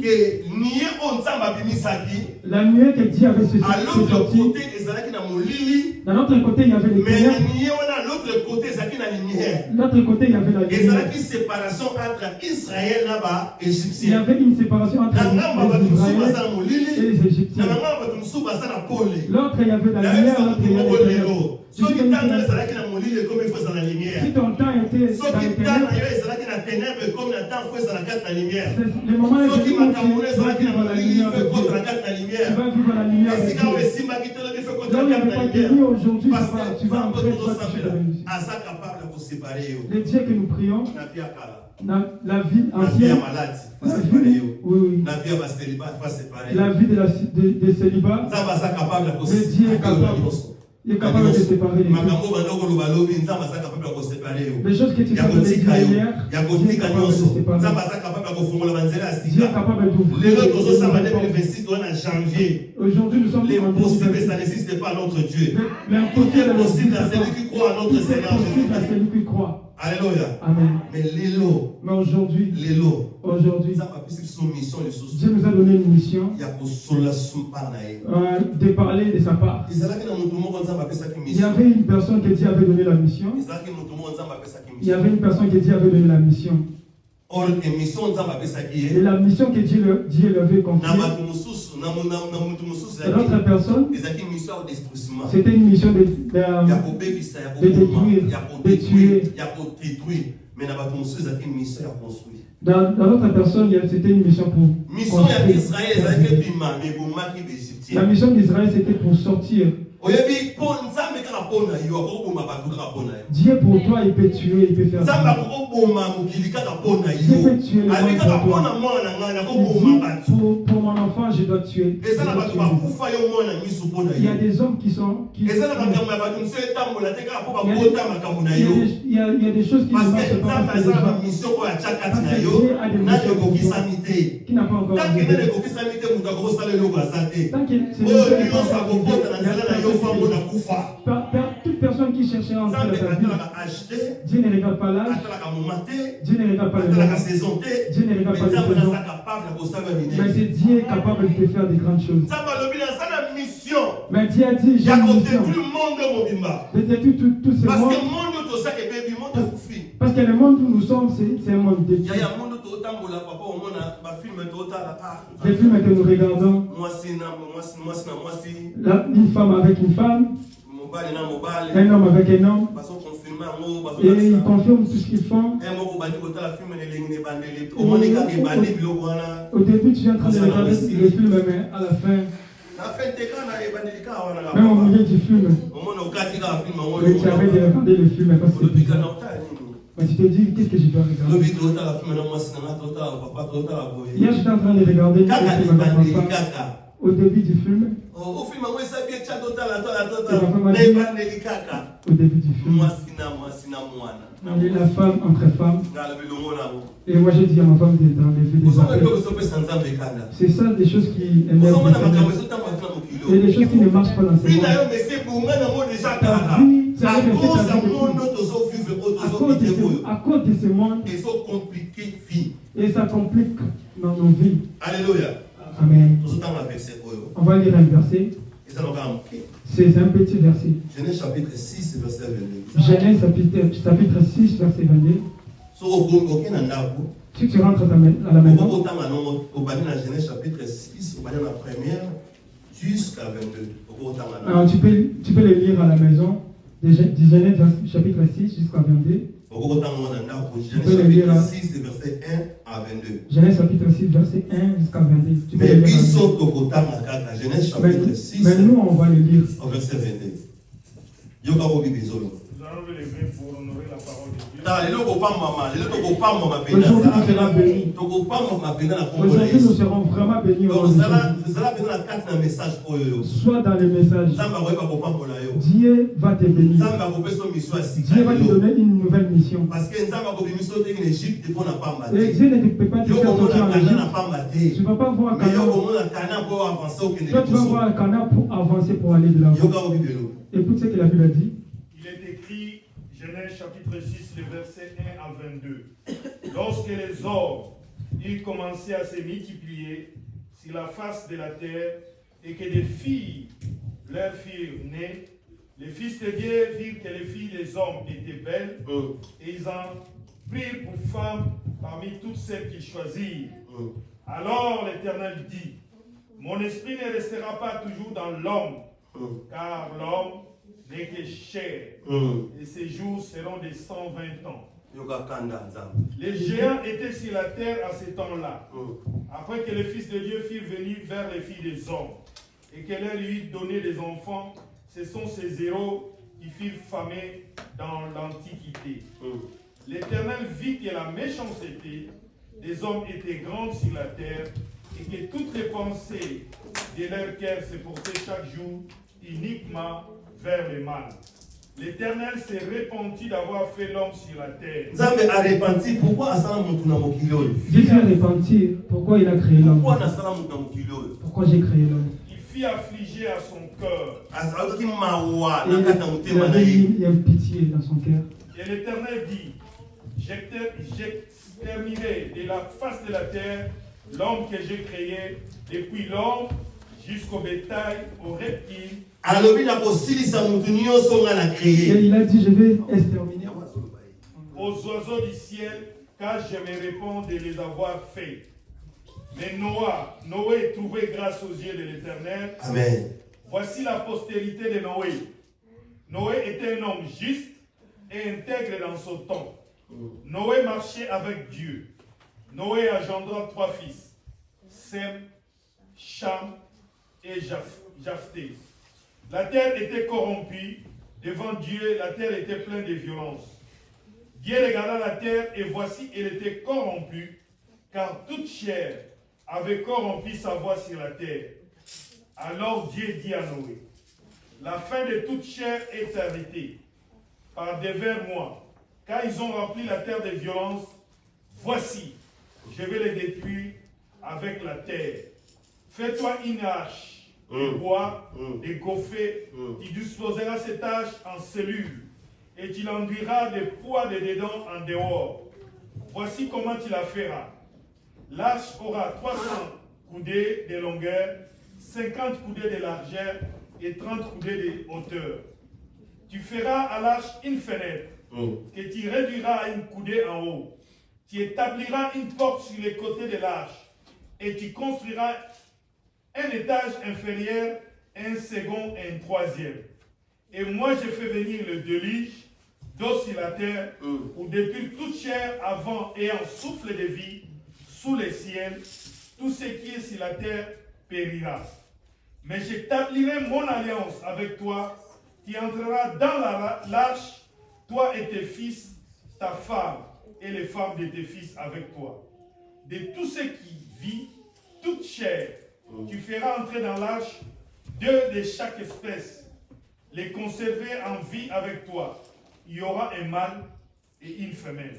La nuée que Dieu avait sorti. D'un autre côté, il y avait les ténèbres. De l'autre côté, il y avait la lumière. Il y avait une séparation entre Israël et les Égyptiens. L'autre, il y avait la lumière, l'autre, il y avait les ténèbres. Si ton temps était dans les ténèbres, le moment où tu vas vivre la lumière de Dieu. Tu vas vivre la lumière de Dieu. Là où il n'y avait pas de nuit aujourd'hui, tu vas entrer dans le Dieu que nous prions, la vie ancienne, la vie de célibat, le Dieu est capable. Il est capable de séparer les choses. Les choses que tu peux donner hier, Dieu est capable de séparer. Dieu est capable d'ouvrir. Aujourd'hui, nous sommes en 2026. Ça n'existe pas notre Dieu. Tout est possible à celui qui croit à notre Seigneur Jésus. Alléluia. Amen. Mais aujourd'hui, Dieu nous a donné une mission de parler de sa part. Il y avait une personne que Dieu avait donné la mission. Il y avait une personne que Dieu avait donné la mission. Et la mission que Dieu lui avait confiée, l'autre personne, c'était une mission de détruire, de tuer. Dans l'autre personne, c'était une mission pour construire. La mission d'Israël, c'était pour sortir. Dieu pour toi, il peut tuer, il peut faire ça. Dieu peut tuer les gens pour mon enfant, je dois tuer. Il y a des hommes qui sont... Il y a des choses qui ne marchent pas parce que Dieu a des missions qui n'a pas encore arrivé. Tant que toute personne qui cherchait à entrer dans ta vie, Dieu ne regarde pas l'âge, Dieu ne regarde pas le nom, Dieu ne regarde pas les saisons, mais c'est Dieu capable de te faire des grandes choses. Mais Dieu a dit, j'ai une mission de détruire tout ce monde, parce que le monde où nous sommes, c'est un monde détruit. Les films que nous regardons, une femme avec une femme, un homme avec un homme, et ils confirment tout ce qu'ils font. Au début, tu es en train de regarder le film, mais à la fin, même au milieu du film, tu arrêtes de regarder le film parce que mais tu te dis, qu'est-ce que je dois regarder? Hier, j'étais en train de regarder le film avec mon papa. Au début du film, au début du film, il y a la femme entre femmes. Et moi j'ai dit à ma femme d'enlever des affaires. C'est ça des choses qui énervent. Il y a des choses qui ne marchent pas dans ce monde. À cause de ce monde, et ça complique dans nos vies. Alléluia. Amen. On va lire un verset. C'est un petit verset. Genèse chapitre 6, verset 22. Genèse chapitre 6, verset 22. Si tu rentres à la maison, Genèse chapitre 6, la première jusqu'à 22. Tu peux le lire à la maison. Genèse chapitre 6 jusqu'à 22. Genèse chapitre 6, verset 1 à 22. Genèse chapitre 6, verset 1 jusqu'à 22. Genèse chapitre 6, mais nous, on va le lire. Au verset 22. Nous allons le lever pour honorer la parole de Dieu. Aujourd'hui, tu seras béni. Aujourd'hui, nous serons vraiment bénis. Soit dans les messages, Dieu va te bénir. Dieu va te donner une nouvelle mission. Parce que Et Dieu ne peut pas te faire sortir en Égypte. Tu ne vas pas voir Canaan. Toi, tu vas voir Canaan pour avancer, pour aller de l'avant. Écoute ce que la Bible a dit. Il est écrit, Genèse chapitre 6, le verset 1 à 22. Lorsque les hommes ils commençaient à se multiplier sur la face de la terre et que des filles leur firent nées, les fils de Dieu virent que les filles des hommes étaient belles et ils en prirent pour femmes parmi toutes celles qu'ils choisirent. Alors l'Éternel dit, mon esprit ne restera pas toujours dans l'homme, car l'homme n'est que chair, et ses jours seront de 120 ans. Les géants étaient sur la terre à ce temps-là, après que les fils de Dieu firent venir vers les filles des hommes, et qu'elle leur eut donné des enfants. Ce sont ces héros qui firent famer dans l'Antiquité. L'Éternel vit que la méchanceté des hommes était grande sur la terre, et que toutes les pensées de leur cœur se portaient chaque jour uniquement vers le mal. L'Éternel s'est repenti d'avoir fait l'homme sur la terre. Dieu s'est repenti. Pourquoi il a créé l'homme? Pourquoi j'ai créé l'homme? Il fit affliger à son cœur. Il y a une pitié dans son cœur. Et l'Éternel dit, j'exterminerai de la face de la terre l'homme que j'ai créé, depuis l'homme jusqu'au bétail, aux reptiles. Et il a dit, je vais exterminer aux oiseaux du ciel, car je me réponds de les avoir faits. Mais Noé trouvait grâce aux yeux de l'Éternel. Amen. Voici la postérité de Noé. Noé était un homme juste et intègre dans son temps. Noé marchait avec Dieu. Noé engendra 3 fils, Sem, Cham et Japheth. La terre était corrompue. Devant Dieu, la terre était pleine de violence. Dieu regarda la terre et voici, elle était corrompue, car toute chair avait corrompu sa voie sur la terre. Alors Dieu dit à Noé, la fin de toute chair est arrêtée par devers moi, car ils ont rempli la terre de violence. Voici, je vais les détruire avec la terre. Fais-toi une hache de bois, de gopher, tu disposeras cette hache en cellules, et tu l'enduiras de poids de dedans en dehors. Voici comment tu la feras. L'arche aura 300 coudées de longueur, 50 coudées de largeur et 30 coudées de hauteur. Tu feras à l'arche une fenêtre, que tu réduiras à une coudée en haut. Tu établiras une porte sur les côtés de l'arche, et tu construiras un étage inférieur, un second et un troisième. Et moi je fais venir le déluge d'eau sur la terre, pour détruire toute chair avant ayant souffle de vie sous les ciels. Tout ce qui est sur la terre périra. Mais j'établirai mon alliance avec toi. Tu entreras dans l'arche, toi et tes fils, ta femme et les femmes de tes fils avec toi. De tout ce qui vit, toute chair, tu feras entrer dans l'arche 2 de chaque espèce, les conserver en vie avec toi. Il y aura un mâle et une femelle.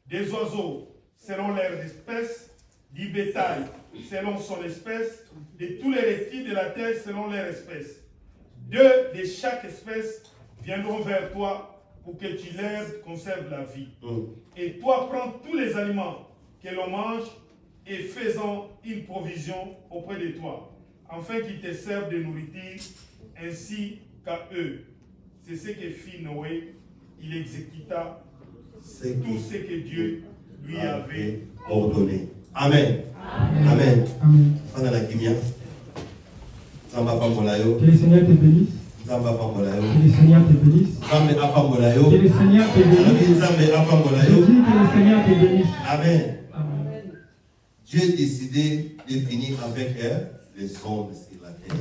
Des oiseaux selon leur espèce, du bétail selon son espèce, de tous les reptiles de la terre selon leur espèce. 2 de chaque espèce viendront vers toi pour que tu leur conserves la vie. Et toi, prends tous les aliments que l'on mange et faisons une provision auprès de toi, afin qu'ils te servent de nourriture ainsi qu'à eux. C'est ce que fit Noé. Il exécuta tout ce que Dieu lui avait ordonné. Amen. Amen. Que le Seigneur te bénisse. Que le Seigneur te bénisse. Que le Seigneur te bénisse. Je dis que le Seigneur te bénisse. Amen. Dieu a décidé de finir avec les hommes sur la terre.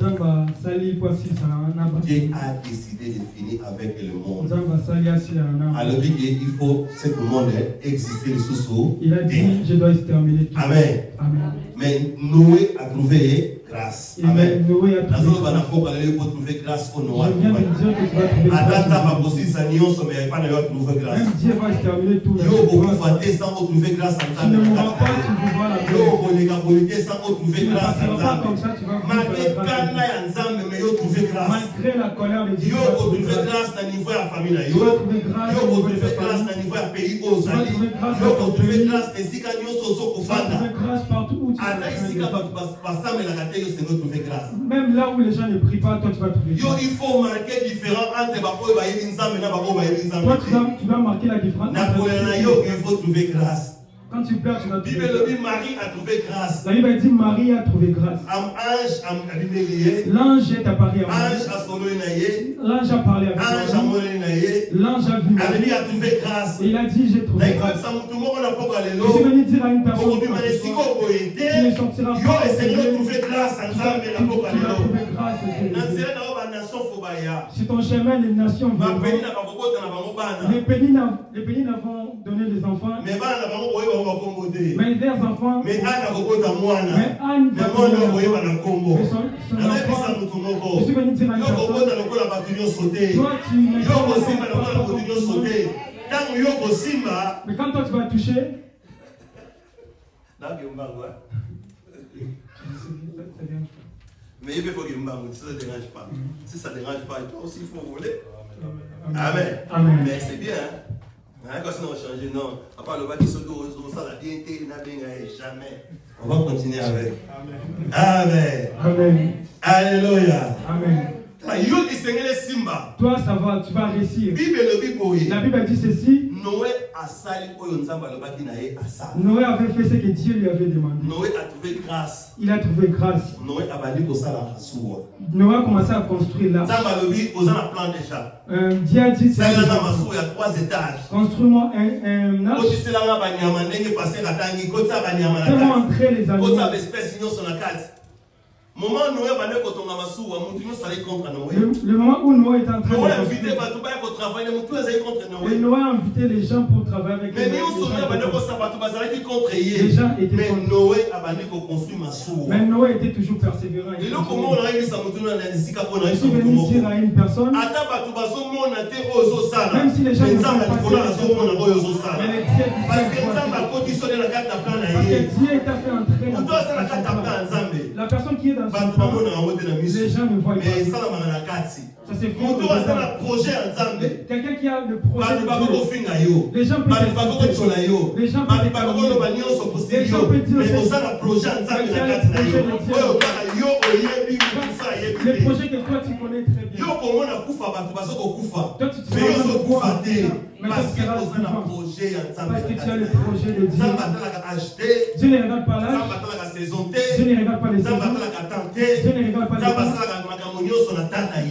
Dieu a décidé de finir avec le monde. Alors il faut que ce monde exister sous il a dit, je dois exterminer tout. Amen. Amen. Mais Noé a trouvé grâce. Amen. Noé a trouvé grâce. Je viens de dire que tu vas trouver grâce. Même Dieu va exterminer tout. Tu ne mourras pas, tu vivras la paix. Comme ça, tu vas malgré la colère de Dieu, tu vas trouver grâce dans grâce partout où tu même là où les gens ne prient pas, toi tu vas trouver grâce. Il faut marquer différent entre toi tu dois marquer la différence. Il faut trouver grâce. Quand tu pleures, tu vas trouver grâce. Marie a trouvé grâce. La Bible dit Marie a trouvé grâce. L'ange est apparu à Marie. L'ange a parlé avec Marie. L'ange a vu Marie. Il a trouvé grâce. Et il a dit j'ai trouvé grâce. Je suis venu dire à une personne qui ne sortira pas. Si ton chemin, les nations viendront. Les pénis n'avons donné les enfants. Mais leurs enfants. Mais Anne va donner son enfant. Je suis venu dire à une personne. Toi tu n'es pas. Mais quand toi tu vas toucher. Mais il faut qu'il me parle, si ça ne dérange pas. Si ça ne dérange pas, toi aussi il faut voler. Amen. Amen. Mais c'est bien. Hein? Quand ça n'a changé, non. À part le bas qui se doit, ça la dignité n'a bien jamais. On va continuer avec. Amen. Amen. Alléluia. Amen. Toi, ça va, tu vas réussir. La Bible dit ceci. Noé avait fait ce que Dieu lui avait demandé. Noé a trouvé grâce. Il a trouvé grâce. Noé a commencé à construire là. Dieu a dit il y a 3 étages. Construis-moi un arche. Fais-moi entrer les animaux. Le moment où Noé est en train de construire. Et Noé a invité les gens pour travailler avec lui. Les gens étaient contre. Mais Noé était toujours persévérant. Je suis venu dire à une personne. Même si les gens ne sont pas parce que Dieu t'a fait entrer dans la personne qui est dans son plan, les gens ne voient pas. Ça c'est faux. Quelqu'un qui a le projet de Dieu, les gens peuvent dire les gens peuvent les projets que toi tu connais très bien. Toi tu te parce que tu as le projet de Dieu. Dieu ne regarde pas l'âge. Dieu ne regarde pas les saisons. Dieu ne regarde pas les temps.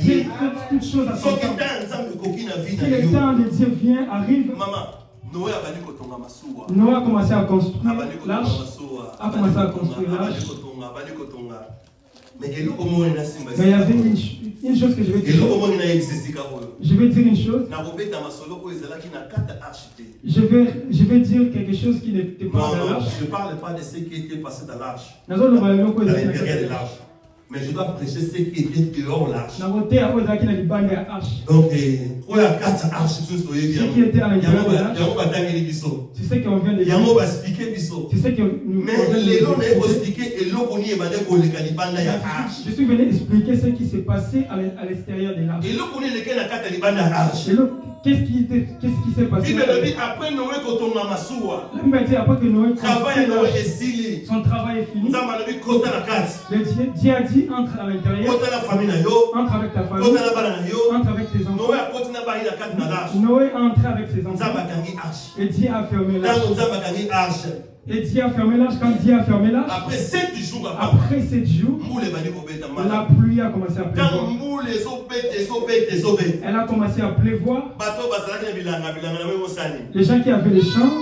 Dieu fait toutes choses à son temps. Si le temps de Dieu vient, arrive. Noé a commencé à construire l'arche. Mais il y avait une chose que je vais dire. Je vais dire une chose. Je vais dire quelque chose qui n'était pas dans l'arche. Je ne parle pas de ce qui était passé dans l'arche. Dans l'intérieur de l'arche. Mais je dois prêcher ce qui était dehors l'arche. Donc, il y a 4 arches. Ce qui était à l'intérieur de l'arche. Tu sais qu'on vient de dire. Tu sais que nous je suis venu expliquer ce qui s'est passé à l'extérieur de l'arche. Qu'est-ce qui s'est passé? Après Noé, la Bible dit après que Noé son travail est fini. Dieu a dit entre à l'intérieur, entre avec ta famille, entre avec tes enfants. Noé a entré avec ses enfants. Et Dieu a fermé l'arche. Et Dieu a fermé l'arche. Quand Dieu a fermé l'arche, après 7 jours, la pluie a commencé à pleuvoir. Elle a commencé à pleuvoir. Les gens qui avaient les champs,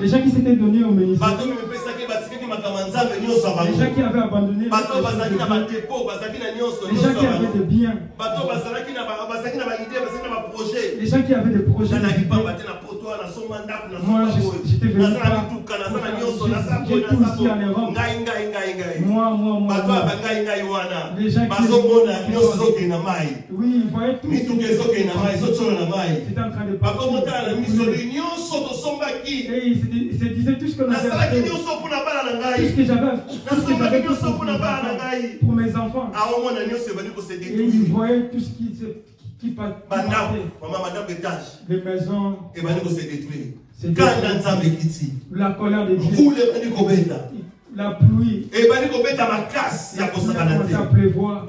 les gens qui s'étaient donnés au ministère, qui avaient abandonné, les gens qui avaient des biens, les gens qui avaient des projets. Moi, j'étais venu j'ai tout ici en Europe. Moi. Les gens qui oui, ils voyaient tout. C'était en train de partir. Et ils se disaient tout ce que nous avons fait. Tout ce que j'avais pour mes enfants. Et ils voyaient tout ce qui partait. Les maisons. La colère de Dieu. La pluie. Et ben il commence à pleuvoir.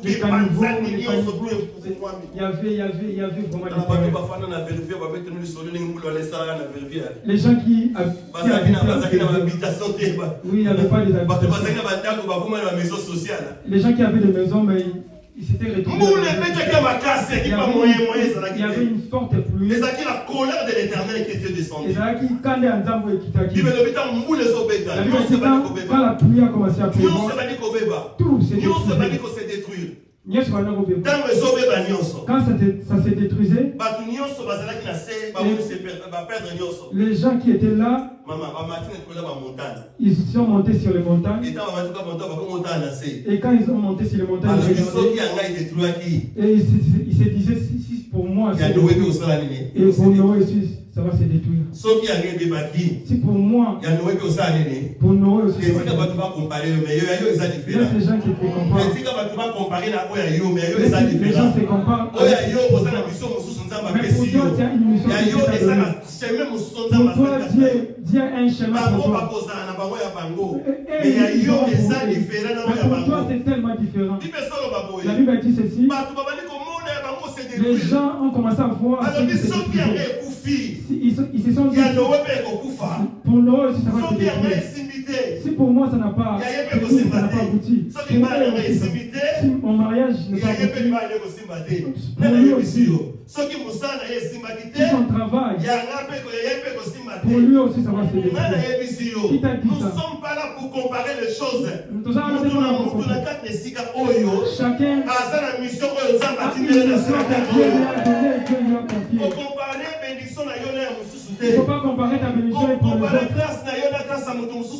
Les caniveaux, il y avait vraiment les gens qui oui, il n'y avait pas les habitations. Les gens qui avaient des maisons, mais ils s'étaient retrouvés. Il y avait une forte pluie. Et c'est la colère de l'Éternel qui était descendue. Quand la pluie a commencé à pleuvoir, tout s'est détruit. Quand ça se détruisait, les gens qui étaient là, ils sont montés sur les montagnes. Et quand ils ont monté sur les montagnes, et ils se disaient, si pour moi, et pour Noé aussi, ça va se détruire. Si pour moi, pour Noé aussi, ça va se détruire. Il y a ces gens qui se comparent. Les gens se comparent. Mais pour toi, tu as une mission de pour toi, Dieu a un chemin pour toi. Pour toi, c'est tellement différent. La Bible dit ceci. Les gens ont commencé à voir. Ils se sont dit, pour Noé aussi, ça va se détruire. Si pour moi, ça n'a pas abouti. Si mon mariage n'a pas abouti, pour lui aussi. Son travail, pour lui aussi, ça va se détruire. Qui t'a dit ça? Nous ne sommes pas là pour comparer les choses. Chacun a sa mission. Il ne faut pas comparer ta bénédiction et pour les autres.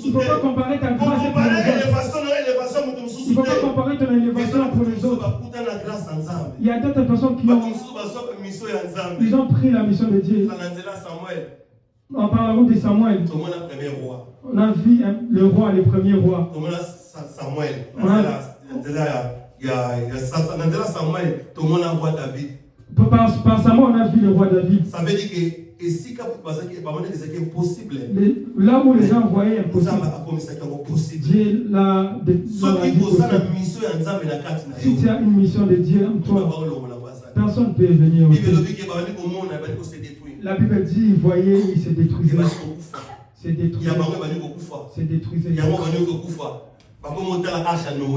Il ne faut pas comparer ta grâce et pour les autres. Il ne faut pas comparer ton élévation pour les autres. Il y a d'autres personnes qui ils ont pris la mission de Dieu. En parlant de Samuel, on a vu le roi, le premier roi. Par Samuel, on a vu le roi David. Ça veut dire que impossible. Là où les gens voyaient impossible, Dieu l'a si tu as une mission de Dieu en toi, personne ne peut venir. La Bible dit, il voyait, il se détruisait. C'est détruisait.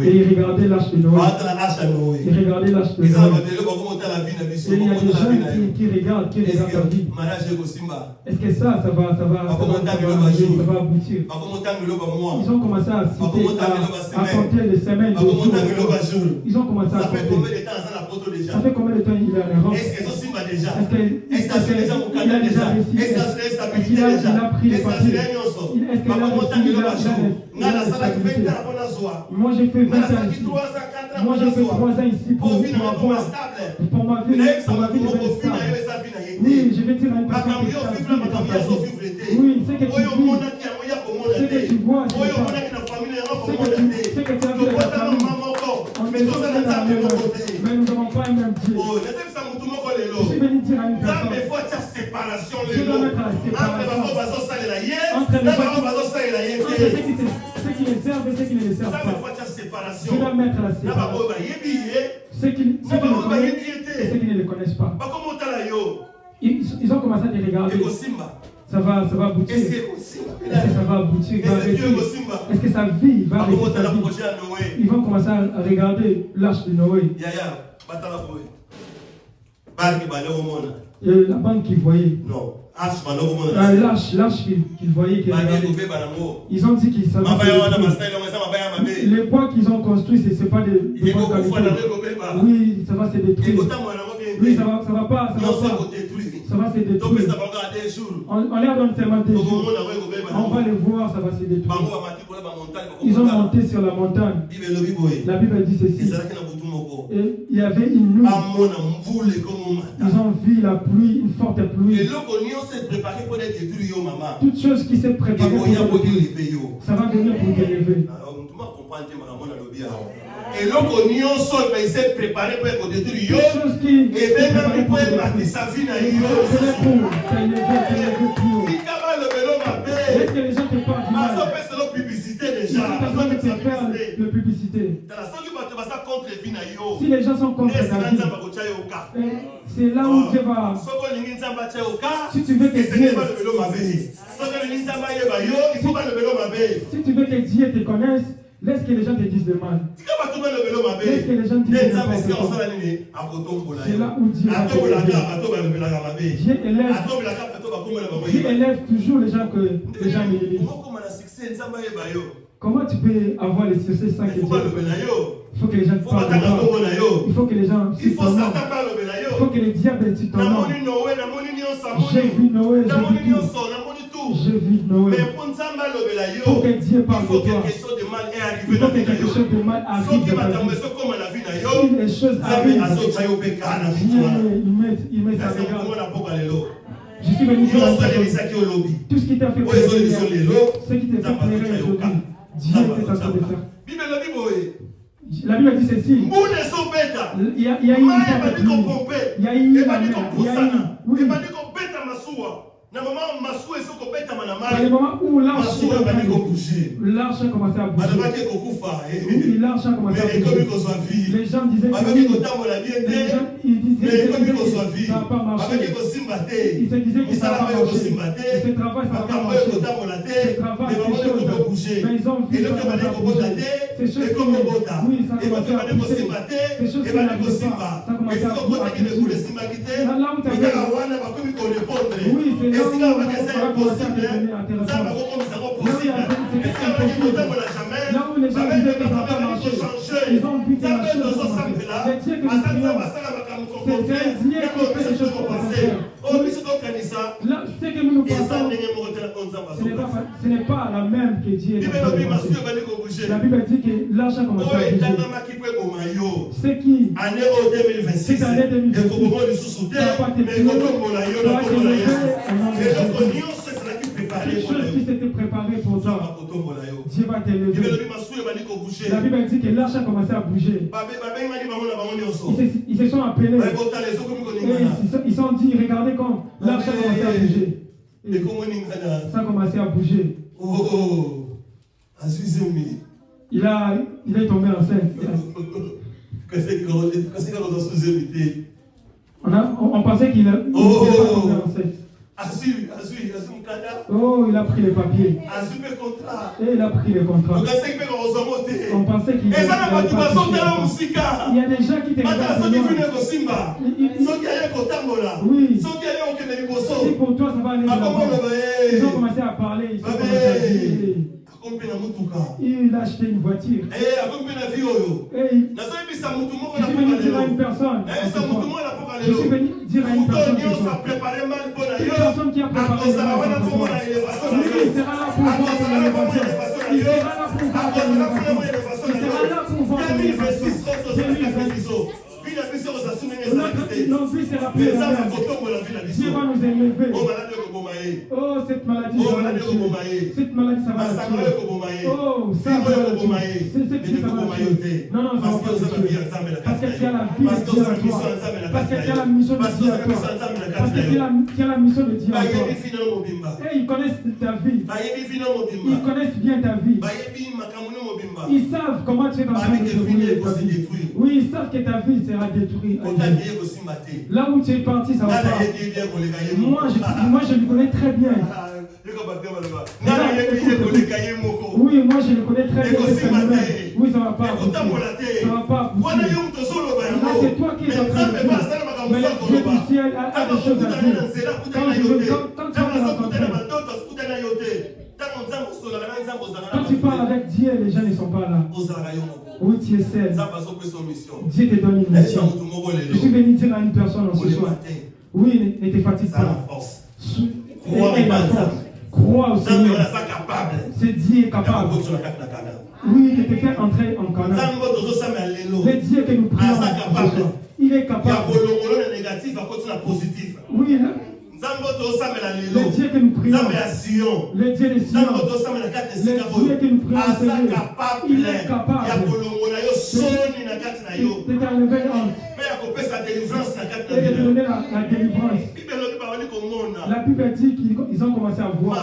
Et il regardait l'arche de Noé. Il regardait l'arche de Noé. Et il y a des gens qui regardent la vie. Est-ce que ça va aboutir? Ils ont commencé à compter les semaines de jours. Ils ont commencé à compter. Ça fait combien de temps il est en Europe? Est-ce qu'il a déjà réussi? Est-ce qu'il a pris les papiers? Est-ce qu'il a réussi? Moi j'ai fait 20 ans ici. Moi j'ai fait 3 ans ici pour ma vie de stable. Oui, je vais dire à une personne qui oui, c'est que tu vis, c'est que tu vois, c'est que tu as vu la famille. Mais nous n'avons pas un même Dieu. Je suis venu dire à une personne, je dois mettre la séparation entre ceux qui les servent et ceux qui ne les servent pas. Je dois mettre la séparation. Ceux qui les connaissent et ceux qui ne les connaissent pas. Ils ont commencé à te regarder. Ça va aboutir. Est-ce que ça va aboutir? Est-ce que sa vie va réussir sa vie? Ils vont commencer à regarder l'arche de Noé. Et la banque qui voyait. Non. l'arche qu'ils voyaient qu'ils ils ont dit qu'ils savaient. Les bois qu'ils ont construits, ce n'est pas de bonne qualité. Oui, ça va se détruire. Oui, ça va se détruire. On leur donne seulement des jours. On va les voir, ça va se détruire. Ils ont monté sur la montagne. La Bible dit ceci. Et il y avait une nuit. Ils ont vu la pluie, une forte pluie. Toute chose qui s'est préparée pour l'élever, ça va venir pour t'élever. Et l'autre il s'est préparé pour être détruit. Et même pour être sa vie. Est-ce que les gens te parlent du mal? Publicité déjà. De publicité. Si les gens sont contre ta vie, c'est là où Dieu va. Si tu veux que Dieu te connaisse, laisse que les gens te disent de mal. Laisse que les gens te disent de mal. C'est là où Dieu élève toujours les gens que les gens méritent. Comment tu peux avoir les succès sans que Dieu? Il faut que les gens te parlent de toi. Il faut que les gens citent ton nom. Il faut que les diables citent ton nom. J'ai vu Noé, j'ai vu Noé. Pour que Dieu parle de toi, il faut que quelque chose de mal arrive dans ta vie. Si les choses arrivent, il met sa regard. Je suis venu dire tout ce qui t'a fait pleurer, ce qui t'a fait pleurer aujourd'hui, Dieu est en train de faire. La Bible dit ceci. Il y a eu une il y a eu une le moment où l'arche a commencé à bouger. Oui, l'arche a commencé à bouger. Les gens disaient que ça n'a pas marché. Ils se disaient que ça n'a pas marché. Ce travail, ça n'a pas marché. Ce travail, ces choses. Mais ils ont vu que ça commençait à bouger. Ces choses qui, oui, ça a commencé à bouger. Ces choses qui n'arrivaient pas, ça a commencé à bouger. Là où tu as vu, oui, c'est là où on a commencé à devenir intéressant. Là où les gens disaient que ça n'a pas marché, ils ont vu que la chose a marché. Mais Dieu que nous prions, c'est Dieu qui fait les choses pour passer. Là, ce que nous pensons, ce n'est pas la même que Dieu est en train de passer. La Bible dit que l'arche a commencé à bouger. C'est qui, cette année 2026, ça n'a pas été tué, ça va te lever au nom de Jésus. Les choses qui s'étaient préparées pour toi, Dieu va t'élever. La Bible dit que l'arche a commencé à bouger. Ils se sont appelés. Et ils se sont dit, regardez quand l'arche a commencé à bouger. Et ça a commencé à bouger. Il est tombé enceinte. On pensait qu'il était tombé enceinte. Oh, il a pris les papiers. Et il a pris les contrats. On pensait qu'il était il y a des gens qui te regardent. Oui. Si pour toi ça va aller là-bas. Ils ont commencé à parler. Ils ont commencé à dire. Il a acheté une voiture. Et je suis venu dire à une personne. Je suis venu dire à une personne. Une personne qui a préparé le mal pour moi. Il sera là pour voir ton élévation. Il sera là pour voir ton élévation. Il sera là pour voir ton élévation. Nos vies sera plus la même. Dieu va nous élever. Oh, cette maladie, ça va la tuer. Cette maladie, ça va la tuer. Oh, ça va la tuer. C'est qui ça va la tuer. Non, ça va pas la tuer. Parce que tu as la vie de Dieu à toi. Parce que tu as la mission de Dieu à toi. Parce que tu as la mission de Dieu à toi. Et ils connaissent ta vie. Ils connaissent bien ta vie. Ils savent comment tu es en train de dérouler ta vie. Oui, ils savent que ta vie sera détruite. Là où tu es parti, ça va pas. Moi, je le connais très bien. Oui, moi, je le connais très bien. Oui, ça va pas. Ça va pas. Là, c'est toi qui es en train de faire. Mais le Dieu du ciel a des choses à dire. Quand tu veux rencontrer, quand tu parles avec Dieu, les gens ne sont pas là. Oui, tu es seul. Dieu te donne une mission. Je suis venu dire à une personne ce soir. Oui, ne te fatigue pas. Crois au Seigneur. C'est Dieu est capable. Oui, il te fait entrer en Canaan. Le Dieu que nous prions, il est capable. Oui, le Dieu que nous prions, le Dieu de Sion, le Dieu que nous prions, Seigneur, il est capable de t'enlever honte et de donner la délivrance. La Bible dit qu'ils ont commencé à voir.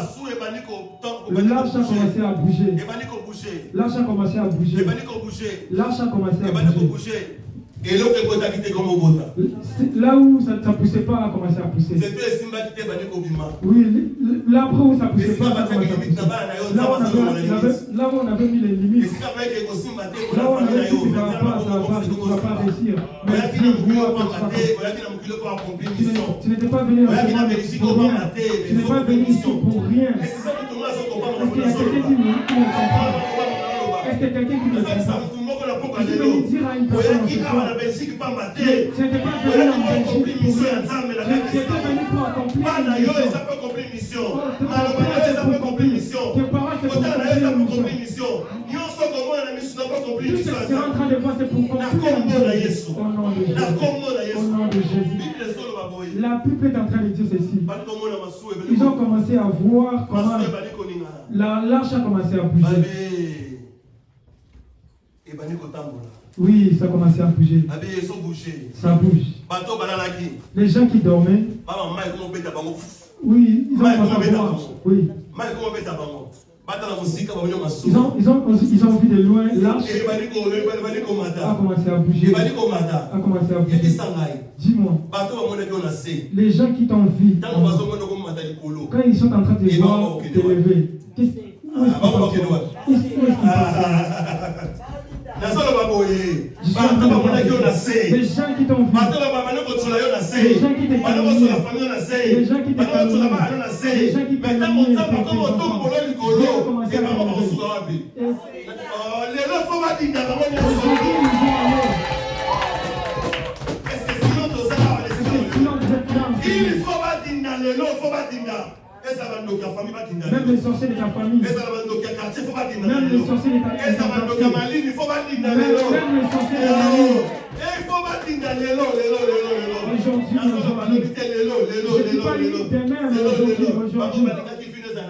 L'arche a commencé à bouger. L'arche a commencé à bouger. L'arche a commencé à bouger. Et l'autre côté qui était comme au bota. Là où ça ne poussait pas a commencé à pousser. C'est tout le Simba qui était banni au bima. Oui, là où ça ne poussait pas, ça a commencé à pousser. Là où on avait mis les limites. Là où on avait dit que ça ne va pas réussir. Mais tu n'étais pas venu pour rien. Tu n'es pas venu ici pour rien. Est-ce qu'il y a quelqu'un qui me comprend? Est-ce qu'il y a quelqu'un qui me comprend? Je vais dire à une personne ce soir, ce n'était pas venu en Belgique pour rien. J'étais venu pour accomplir une mission. Tes parents, c'est pour accomplir une mission. Tout ce que tu es en train de voir, c'est pour accomplir une mission. Au nom de Jésus. Au nom de Jésus. La Bible est en train de dire ceci. Ils ont commencé à voir comment l'arche a commencé à bouger. Oui, ça a commencé à bouger. Ça bouge. Les gens qui dormaient, oui, ils ont commencé à voir. Oui. Ils ont vu de loin l'arche a commencé à bouger. A commencé à bouger. Dis-moi, les gens qui t'ont vu, quand ils sont en train de voir te lever, les gens qui t'ont vu, les gens qui t'ont les gens qui même les sorciers de ta famille, même les sorciers de ta famille, même les sorciers de ta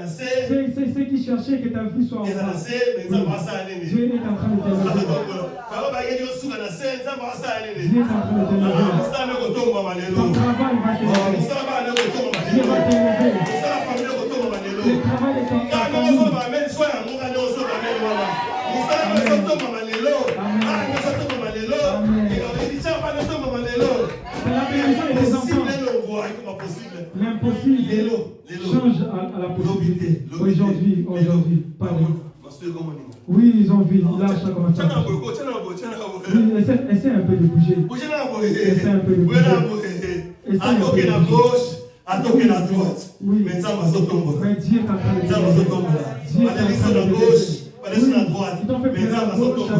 c'est ceux qui cherchaient que ta vie soit en bas. Dieu est en train de te lever. Dieu est en train de te lever. Ton travail va te lever. Dieu va te lever. Le travail de ton famille. C'est la bénédiction des enfants. L'impossible change à la possibilité. Aujourd'hui, pardon. Oui, ils ont vu l'arche a commencé à bouger. Oui, essaie un peu de bouger. Essaie un peu de bouger. À toquer la gauche, à toquer la droite. Oui. Mais ça va se tomber. Mais Dieu est en train de ça va se tomber là. Dieu est en train de la gauche, pas laisser la droite. Ils t'ont fait mais ça va se tomber là.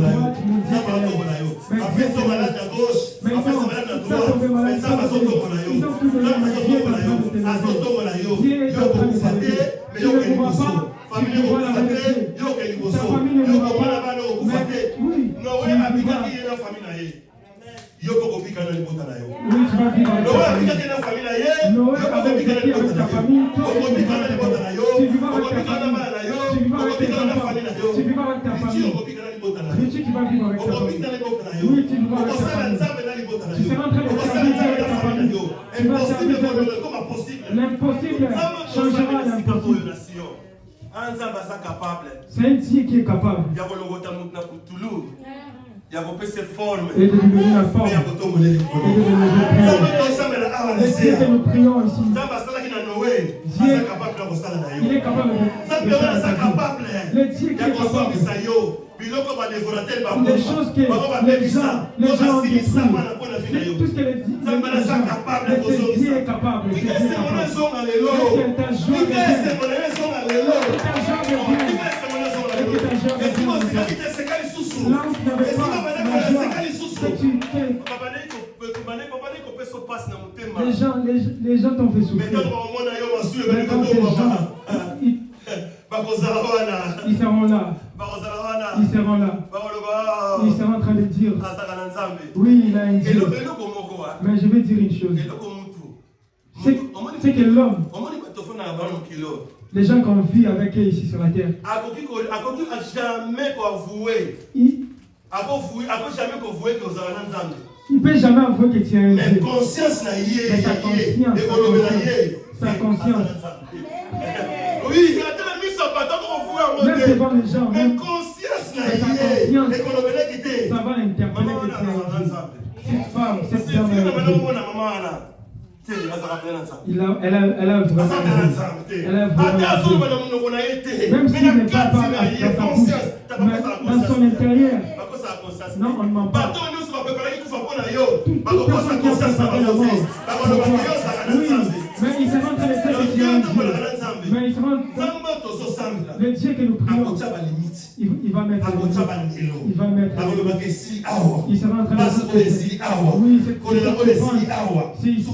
Ça va se tomber là. Après, ils sont malades à gauche. Après, ils sont malades à droite. Mais ça va se tomber là. Ça va se tomber là. À se tomber là. Yo, vous fatez, mais yo, que vous fatez. Famille, vous fatez, yo, que vous fatez. Yo, comment là-bas, vous fatez. Non, ouais, habitez qui est la famille là. Yo ko kopika na libota na yo. Oui, tu vas vivre avec ta famille. Yo ko famille na ye. Yo ko kopika na libota na yo. Ko kopika na libota na yo. Tu vivras avec ta famille. Tu vivras avec tes enfants. Tu vivras avec ta famille. Tu vas vivre avec ta famille. Oui, tu vivras avec ta famille. Tu seras en train de servir avec ta famille. Tu vas servir avec l'impossible changera à l'impossible. C'est un Dieu qui est capable. Il y a vos formes. Et de devenir la forme. Et de devenir le Dieu que nous prions ici. Dieu, il est capable de le Dieu qui est capable. les choses que les gens ont détruites. Tout ce que les Dieu est capable. Dieu est capable. Les gens t'ont fait souffrir. Ils seront là. Ils seront là. Ils seront en train de dire oui, il a un Dieu. Mais je vais dire une chose. C'est que l'homme, les gens qu'on vit avec eux ici sur la terre, il ne peut jamais avouer que tu es un Dieu. Mais sa conscience. Oui, même devant les gens, même conscience, sa conscience, ça va interpeller que tu es un Dieu. Cette femme, cette femme, elle a vraiment même s'il n'est pas dans sa bouche, mais dans son intérieur. Non, on ne ment pas. Toute personne qui a préparé la mort, oui, mais il se rend à l'essai que tu es un Dieu. Mais il se rend le Dieu que nous prions, il va mettre il se rend à l'essai. Oui, c'est ici.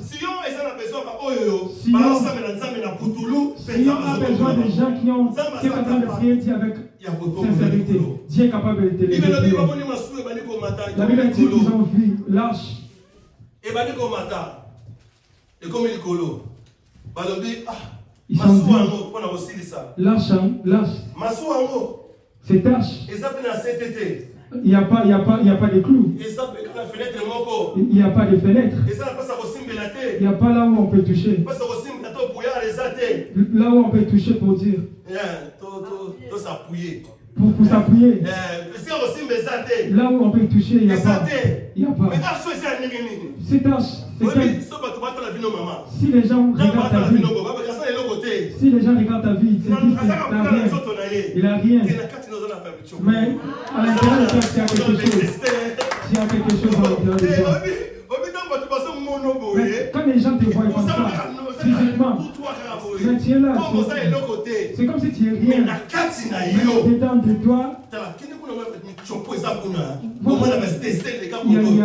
Sion a besoin de gens qui sont en train de prier Dieu avec sincérité. Dieu est capable de te lever. La Bible dit qu'ils ont vu l'arche. Ils sont vus l'arche, cette arche. Il n'y a pas de clous. Il n'y a pas de fenêtre. Il n'y a pas là où on peut toucher. Là où on peut toucher pour dire. Pour s'appuyer. Là où on peut toucher, il n'y a pas. Cette arche, si les gens regardent ta vie, c'est il n'a rien. Mais à l'intérieur de toi, il y a quelque chose. Il y a quelque chose à l'intérieur de toi. Mais quand les gens te voient comme ça, physiquement, mais tu es là. C'est comme si tu es rien. Mais dedans de toi, il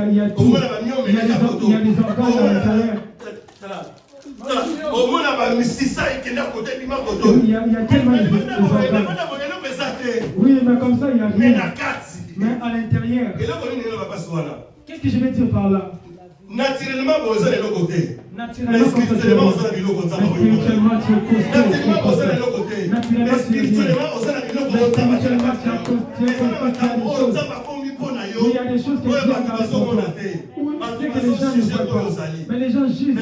y a des organes à l'intérieur. Il y a tellement de organes. Oui, mais comme ça, il n'y a rien. Mais à l'intérieur, qu'est-ce que je vais dire par là? Naturellement, vous avez l'autre côté. Mais spirituellement, vous avez l'autre côté. Spirituellement, tu es costaud. Naturellement, vous avez l'autre côté. Mais spirituellement, vous avez l'autre côté. Il y a des choses que Dieu a fait pour toi. C'est que les gens ne voient pas. Mais les gens jugent. Mais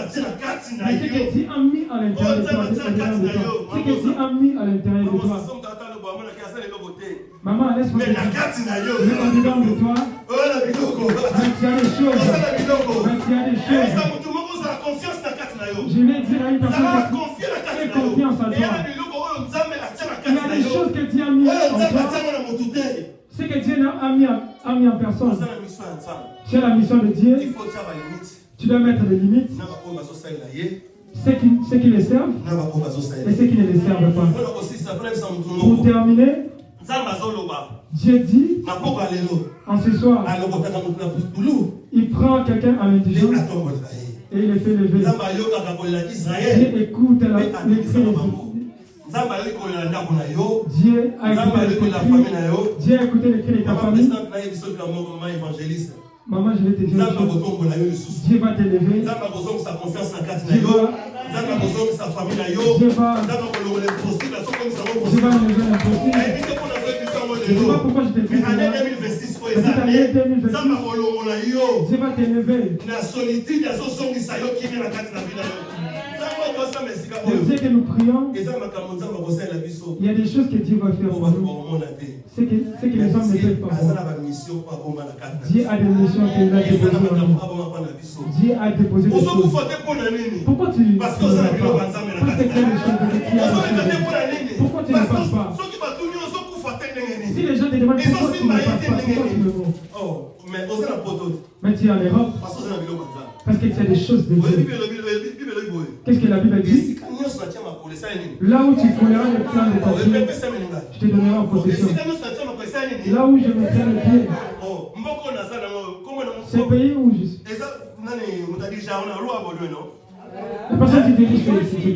c'est que tu as mis à l'intérieur de toi. C'est que tu as mis à l'intérieur de toi. Maman, laisse-moi te dire. Mais en dedans de toi, mais tu as des choses. Mais tu as des choses. Je vais dire à une personne qui a confiance en toi. Il y a des choses que Dieu a mis en toi. C'est que Dieu a mis en personne. C'est la mission de Dieu. Tu dois mettre des limites. Ceux qui les servent et ceux qui ne les servent pas. Pour terminer, Dieu dit en ce soir, il prend quelqu'un à l'indigence et il le fait lever. Dieu écoute les cris. Dieu a écouté les cris de ta famille. Maman, je vais te dire, Dieu va te lever. Dieu va lever l'impossible. Je ne sais pas pourquoi je te dis ça. Cette année 2026, Dieu va te lever. Le Dieu que nous prions, il y a des choses que Dieu va faire pour nous. C'est que les hommes ne peuvent pas voir. Dieu a des missions qu'il a déposées en nous. Dieu a déposé des choses. Pourquoi tu ne passes pas? Parce que tu as des choses que tu as. Pourquoi tu ne passes pas? demande pourquoi tu ne passes pas, pourquoi tu me vois. Oh, mais on s'en a pas d'autres. Mais tu es en Europe. Parce que c'est un vidéo comme ça. Parce que tu as des choses de Dieu. Qu'est-ce que la Bible dit? Là où tu fouleras le plan de ta vie, je te donnerai en possession. Là où je mettrai le pied, c'est le pays où je suis. La personne qui dirige ce pays,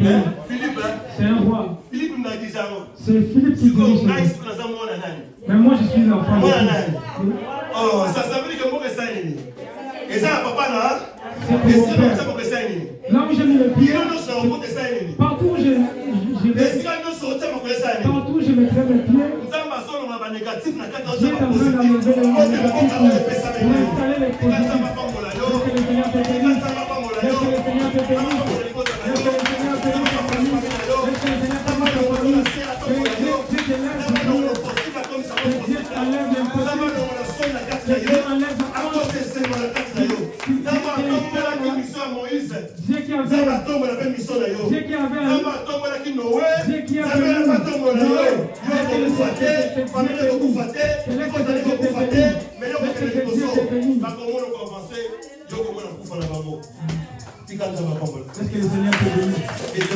c'est un roi. C'est Philippe qui dirige. Mais moi je suis l'enfant de Dieu. Oh, ça veut dire que moi je suis. Et ça, papa, là, là où j'ai mis le pied, partout où je vais, partout où je mettrai le pied, Dieu est en train d'enlever le négatif pour installer les positifs. Que le Seigneur te bénisse. Que le Seigneur te bénisse. Que le Seigneur te bénisse. Dieu enlève l'impossible. Dieu enlève Dieu qui avait est-ce que le Seigneur te bénit?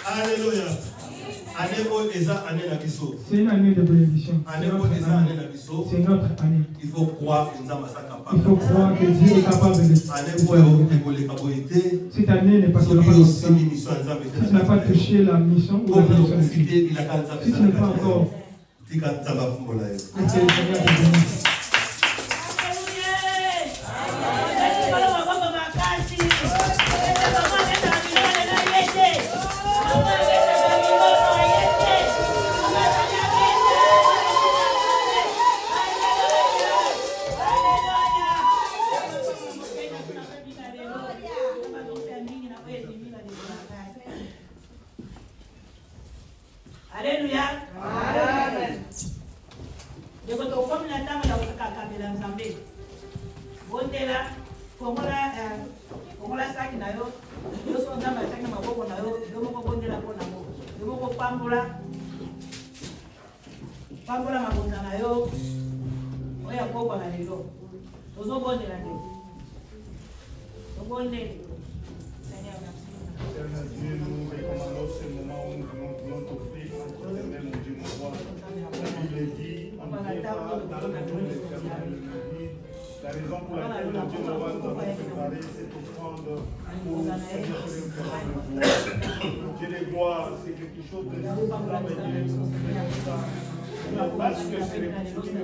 Alléluia. C'est une année de bénédiction. C'est notre année. Il faut croire que Dieu est capable de faire. Cette année n'est pas seulement si tu n'as pas touché la mission ou la mission de Dieu. Si tu n'es pas encore, est-ce que le Seigneur te bénisse? Alléluia. Amen. Je vous confirme la table de la Nzambe. Bondela, Kongola saki na yo, yo so nzamba saki na maboko na yo, yo moko bondela po na moko. Yo moko pambola mabonza na yo. Oya koko na lelo. Tozo bondela nde. To bondela. Seigneur, merci. Dieu, nous recommandons ce moment où nous voulons t'offrir entre tes mains, mon Dieu, mon roi. La Bible dit, on ne vient pas dans le nom de l'éternel. La raison pour laquelle mon Dieu, mon roi, nous avons préparé cette offrande pour Seigneur, Dieu de gloire, c'est quelque chose de spécial, mais Dieu, parce que c'est une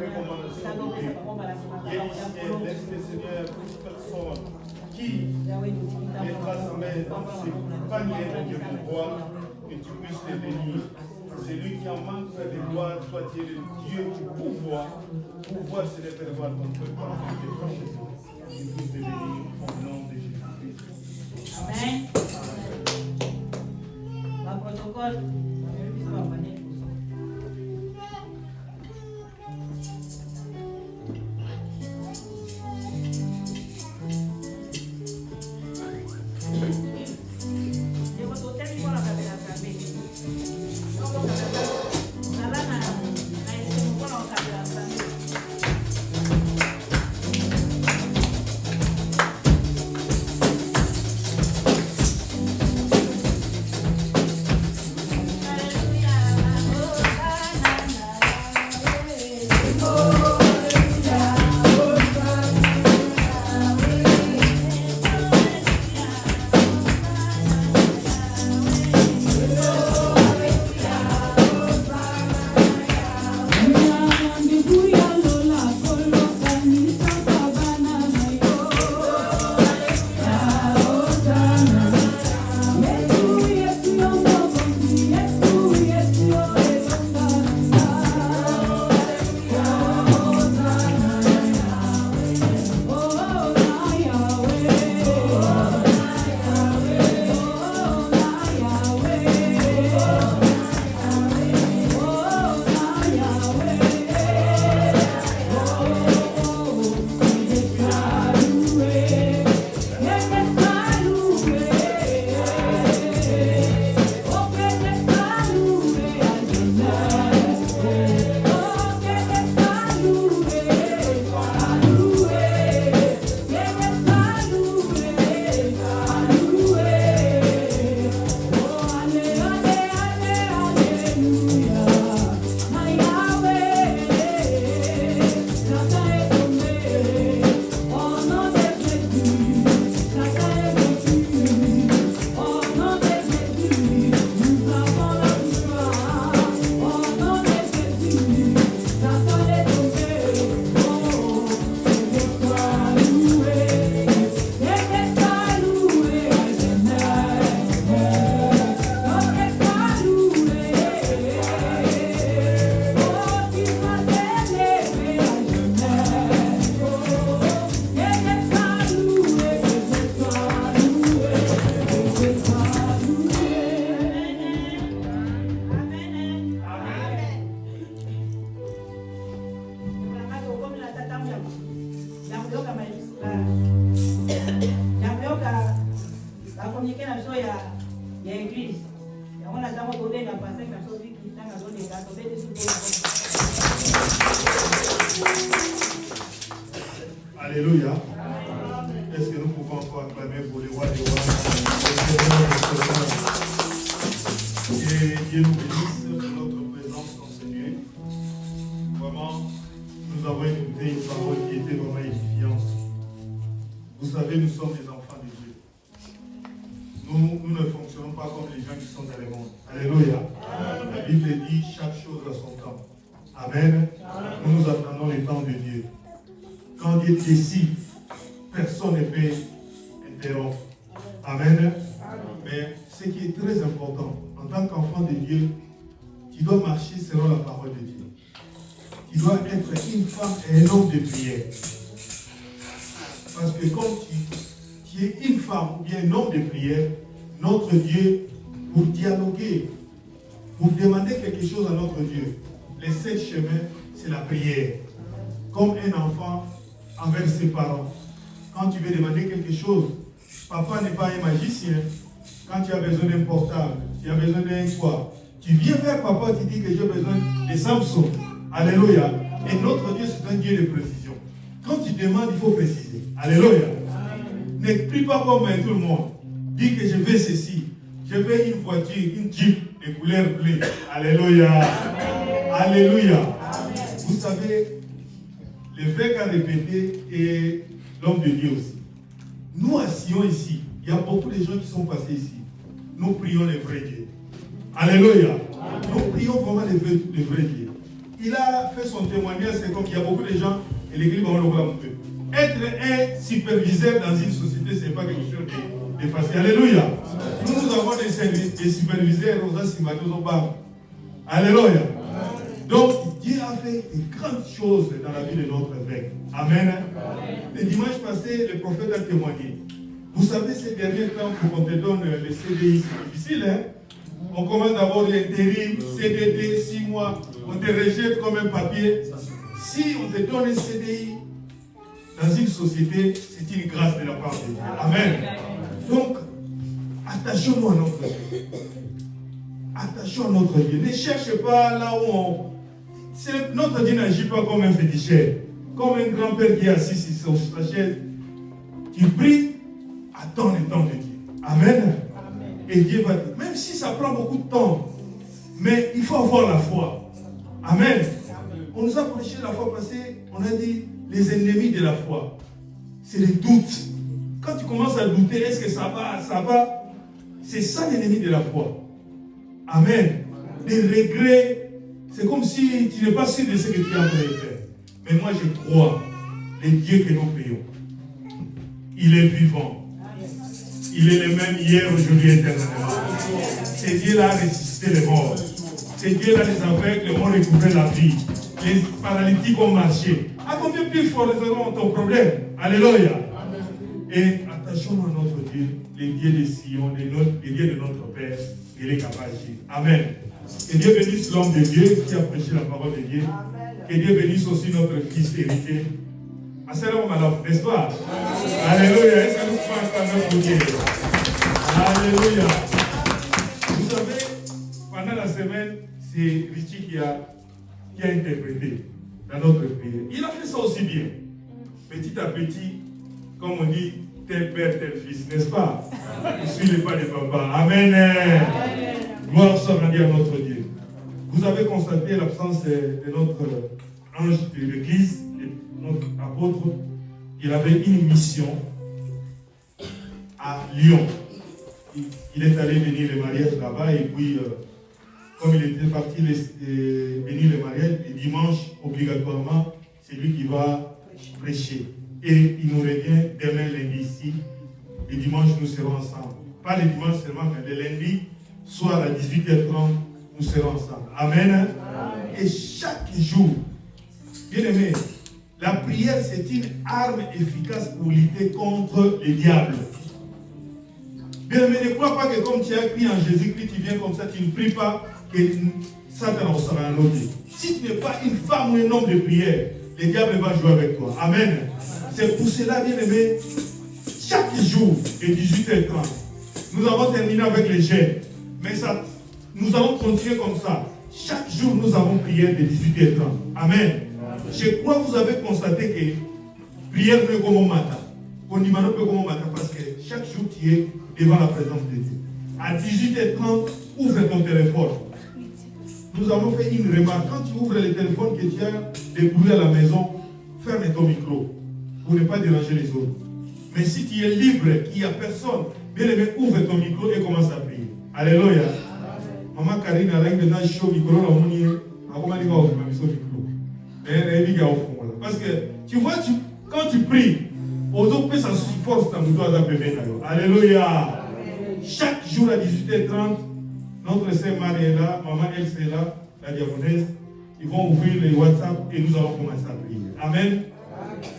recommandation de Dieu. Laisse le Seigneur, toute personne qui mettra sa main dans ce panier de Dieu pour voir que tu puisses les bénir. Celui qui en manque de gloire, soit Dieu le Dieu du pouvoir. Pouvoir, c'est de faire voir ton peuple en fait de Jésus. Tu puisses les bénir au nom de Jésus-Christ. Amen. Le protocole, ça va venir. Alléluia. Est-ce que nous pouvons encore acclamer pour les rois des rois? Et Dieu nous bénisse pour notre présence dans ce lieu. Vraiment, nous avons écouté une parole qui était vraiment édifiante. Vous savez, nous sommes les enfants de Dieu. Nous ne fonctionnons pas comme les gens qui sont dans le monde. Alléluia. La Bible dit chaque chose a son temps. Amen. Nous nous attendons le temps de Dieu. Quand Dieu décide, personne ne peut interrompre. Amen. Mais ce qui est très important, en tant qu'enfant de Dieu, tu dois marcher selon la parole de Dieu. Tu dois être une femme et un homme de prière. Parce que comme tu es une femme ou bien un homme de prière, notre Dieu, pour dialoguer, pour demander quelque chose à notre Dieu, le seul chemin, c'est la prière. Comme un enfant envers ses parents. Quand tu veux demander quelque chose, papa n'est pas un magicien. Quand tu as besoin d'un portable, tu as besoin d'un quoi, tu viens vers papa, tu dis que j'ai besoin de Samsung. Alléluia. Et notre Dieu, c'est un Dieu de précision. Quand tu demandes, il faut préciser. Alléluia. Ne prie pas comme tout le monde. Dis que je veux ceci. Je veux une voiture, une Jeep de couleur bleue. Alléluia. Amen. Alléluia. Amen. Vous savez, l'évêque a répété et l'homme de Dieu aussi. Nous à Sion ici, il y a beaucoup de gens qui sont passés ici. Nous prions le vrai Dieu. Alléluia. Amen. Nous prions vraiment le vrai Dieu. Il a fait son témoignage, c'est comme qu'il y a beaucoup de gens, et l'église va le voir un peu. Être un superviseur dans une société, ce n'est pas quelque chose de facile. Alléluia. Nous avons des superviseurs aux assimatos au bar. Alléluia. Donc, Dieu a fait de grandes choses dans la vie de notre évêque. Amen. Le dimanche passé, le prophète a témoigné. Vous savez, ces derniers temps, pour qu'on te donne le CDI, c'est difficile, hein? On commence d'abord l'intérim, CDD, 6 mois, on te rejette comme un papier. Si on te donne un CDI dans une société, c'est une grâce de la part de Dieu. Amen. Donc, attachons-nous à notre Dieu. Attachons à notre Dieu. Ne cherche pas là où on... Notre Dieu n'agit pas comme un féticheur, comme un grand-père qui est assis sur sa chaise. Tu pries, attends le temps de Dieu. Amen. Et Dieu va dire, même si ça prend beaucoup de temps, mais il faut avoir la foi. Amen. On nous a prêché la fois passée, on a dit les ennemis de la foi. C'est les doutes. Quand tu commences à douter, est-ce que ça va? C'est ça l'ennemi de la foi. Amen. Les regrets, c'est comme si tu n'es pas sûr de ce que tu es en train de faire. Mais moi je crois, le Dieu que nous prions, il est vivant. Il est le même hier, aujourd'hui, éternellement. C'est Dieu-là a ressuscité les morts. C'est Dieu-là les aveugles ont recouvré la vie. Les paralytiques ont marché. À combien plus fort résolveront ton problème? Alléluia. Et attachons-nous à notre Dieu, les dieux de Sion, les dieux de notre Père, il est capable d'agir. Amen. Que Dieu bénisse l'homme de Dieu qui a prêché la parole de Dieu. Que Dieu bénisse aussi notre fils héritier. N'est-ce pas? Alléluia. Est-ce que nous pouvons acclamer pour Dieu? Alléluia. Vous savez, pendant la semaine, c'est Richie qui a interprété dans notre prière. Il a fait ça aussi bien. Petit à petit, comme on dit, tel père, tel fils, n'est-ce pas? Je suis le pas de papa. Amen. Gloire soit rendue à notre Dieu. Vous avez constaté l'absence de notre ange de l'église, notre apôtre. Il avait une mission à Lyon. Il est allé venir le mariage là-bas et puis, comme il était parti venir le mariage, le dimanche, obligatoirement, c'est lui qui va prêcher. Et il nous revient demain lundi ici. Le dimanche, nous serons ensemble. Pas le dimanche seulement, mais le lundi, soir à 18h30, nous serons ensemble. Amen. Amen. Et chaque jour, bien aimé, la prière, c'est une arme efficace pour lutter contre le diable. Bien aimé, ne crois pas que comme tu as crié en Jésus-Christ, tu viens comme ça, tu ne pries pas, que Satan sera un autre. Si tu n'es pas une femme ou un homme de prière, le diable va jouer avec toi. Amen. C'est pour cela, bien aimé, chaque jour de 18h30, nous avons terminé avec les jeûnes. Mais ça, nous allons continuer comme ça. Chaque jour, nous avons prié de 18h30. Amen. Je crois que vous avez constaté que prière peut comme au matin. On dit maintenant peut comme au matin parce que chaque jour tu es devant la présence de Dieu. À 18h30, ouvre ton téléphone. Nous avons fait une remarque. Quand tu ouvres le téléphone que tu as des bruits à la maison, ferme ton micro pour ne pas déranger les autres. Mais si tu es libre, qu'il n'y a personne, bien aimé, ouvre ton micro et commence à prier. Alléluia. Maman Karine a l'air de faire chaud micro, la monie, a comment dire ouvrir son micro. Parce que tu vois, quand tu pries, aux autres ça se force dans le doigt d'appeler. Alléluia. Chaque jour à 18h30, notre sœur Marie est là, maman elle c'est là, la diaconesse. Ils vont ouvrir les WhatsApp et nous allons commencer à prier. Amen.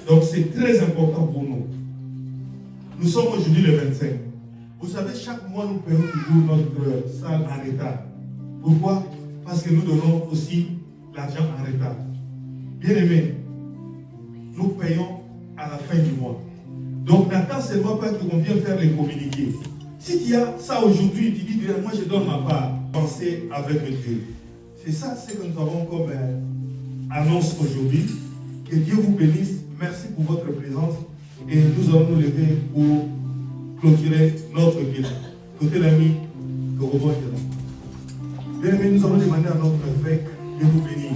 Donc c'est très important pour nous. Nous sommes aujourd'hui le 25. Vous savez, chaque mois nous payons toujours notre salle en retard. Pourquoi? Parce que nous donnons aussi l'argent en retard. Bien aimé, nous payons à la fin du mois. Donc n'attends seulement pas qu'on vienne faire les communiqués. Si tu as ça aujourd'hui, tu dis, moi je donne ma part. Pensez avec Dieu. C'est ça ce que nous avons comme annonce aujourd'hui. Que Dieu vous bénisse. Merci pour votre présence. Et nous allons nous lever pour clôturer notre culte. Côté l'ami, que vous voyez là. Bien aimé, nous allons demander à notre évêque de nous bénir.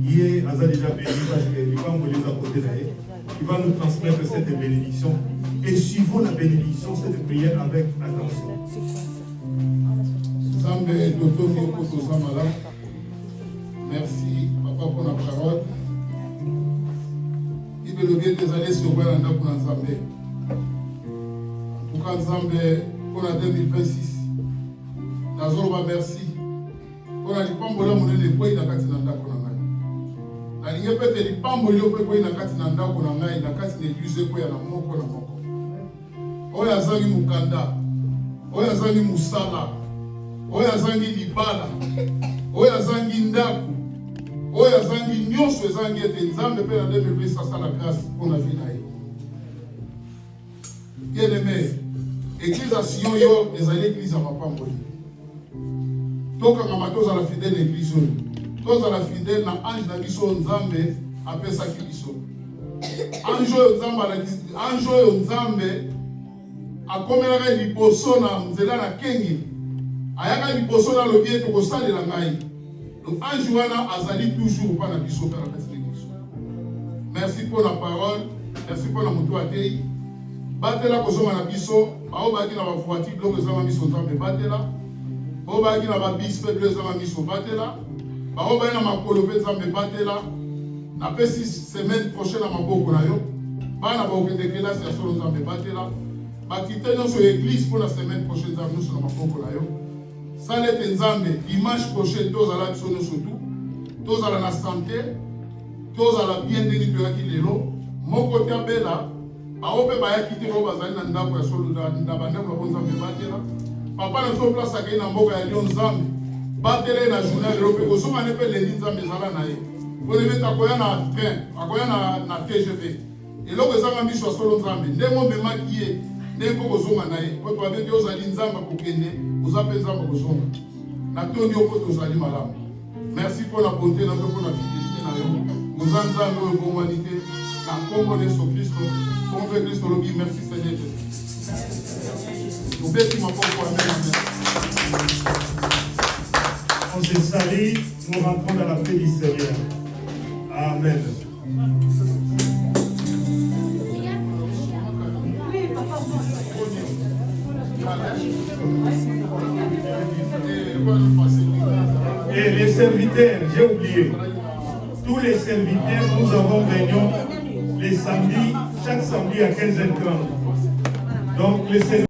Il a déjà béni parce qu'il va nous les à côté d'ailleurs. Il va nous transmettre cette bénédiction. Et suivons la bénédiction, cette prière avec attention. Merci, papa, pour la parole. Il veut le bien des années sur moi, pour Nzambé. En tout cas, Nzambé, pour la 2026. Nazorba, merci. Pour la Lipambola, mon élève, il a kati nanda pour la main. La ligne peut être Lipambola, il a kati nanda pour la main, il a kati l'église, il a moko na moko. Oya zangi mukanda, oya zangi musala, oya zangi libala, oya zangi ndaku, oya zangi nyonso zangi ete Nzambe pe na 2020 ça la grâce pour la vie na ye. Bien aimé, église à Sion yo ezali église à Mapamboli. Toka ngama toza la fidèle église oyo. Toza la fidèle na ange na biso Nzambe apesaki biso. Ange oyo Nzambe akomelaka liboso na nzela na kengi ayaka liboso na lobi ete kosalela ngai. Donc ange wana azali toujours pa na biso kaka kati l'église. Merci pour la parole, merci pour la moto atei. Batela kozonga na biso, bao baki na ba voiture bloko ezama biso Nzambe batela. Bao baki na ba bis pe bloko ezama biso batela. Bao baki na makolo pe Nzambe batela. Na pesi semaine prochaine na maboko na yo. Bana ba okende classe ya solo Nzambe batela. Bakite nyonso église pour la semaine prochaine Nzambe nyonso na maboko na yo. Salete Nzambe dimanche prochain tozala biso nyonso tu. Tozala na santé, tozala bien ndenge toyaki lelo. Moko te abela baope bayaki te bao bazali na ndako ya solo na bandeko na Nzambe batela. Papa na so place akei na mboka ya Lyon Nzambe batela na journal lelo pe kozonga ne pe lendi Nzambe ezala na ye. Pour les mettre à quoi na train, à quoi na TGV. Et là que ça m'a mis sur solo Nzambe. Ndemo me maquiller, ndeko kozonga na ye. Pour toi avec Dieu zali Nzamba ko kende, vous appelez Nzamba kozonga. Na tondi oko to zali malamu. Merci pour la bonté, pour la fidélité na yo. Vous Nzamba o bonité, na kombo de Christ, pour faire Christ le bien. Merci Seigneur Jésus. Vous bénissez ma pauvre amen. On se salue, nous rentrons dans la paix du Seigneur. Amen. Et les serviteurs, j'ai oublié. Tous les serviteurs, nous avons réunion les samedis, chaque samedi à 15h30. Donc les serviteurs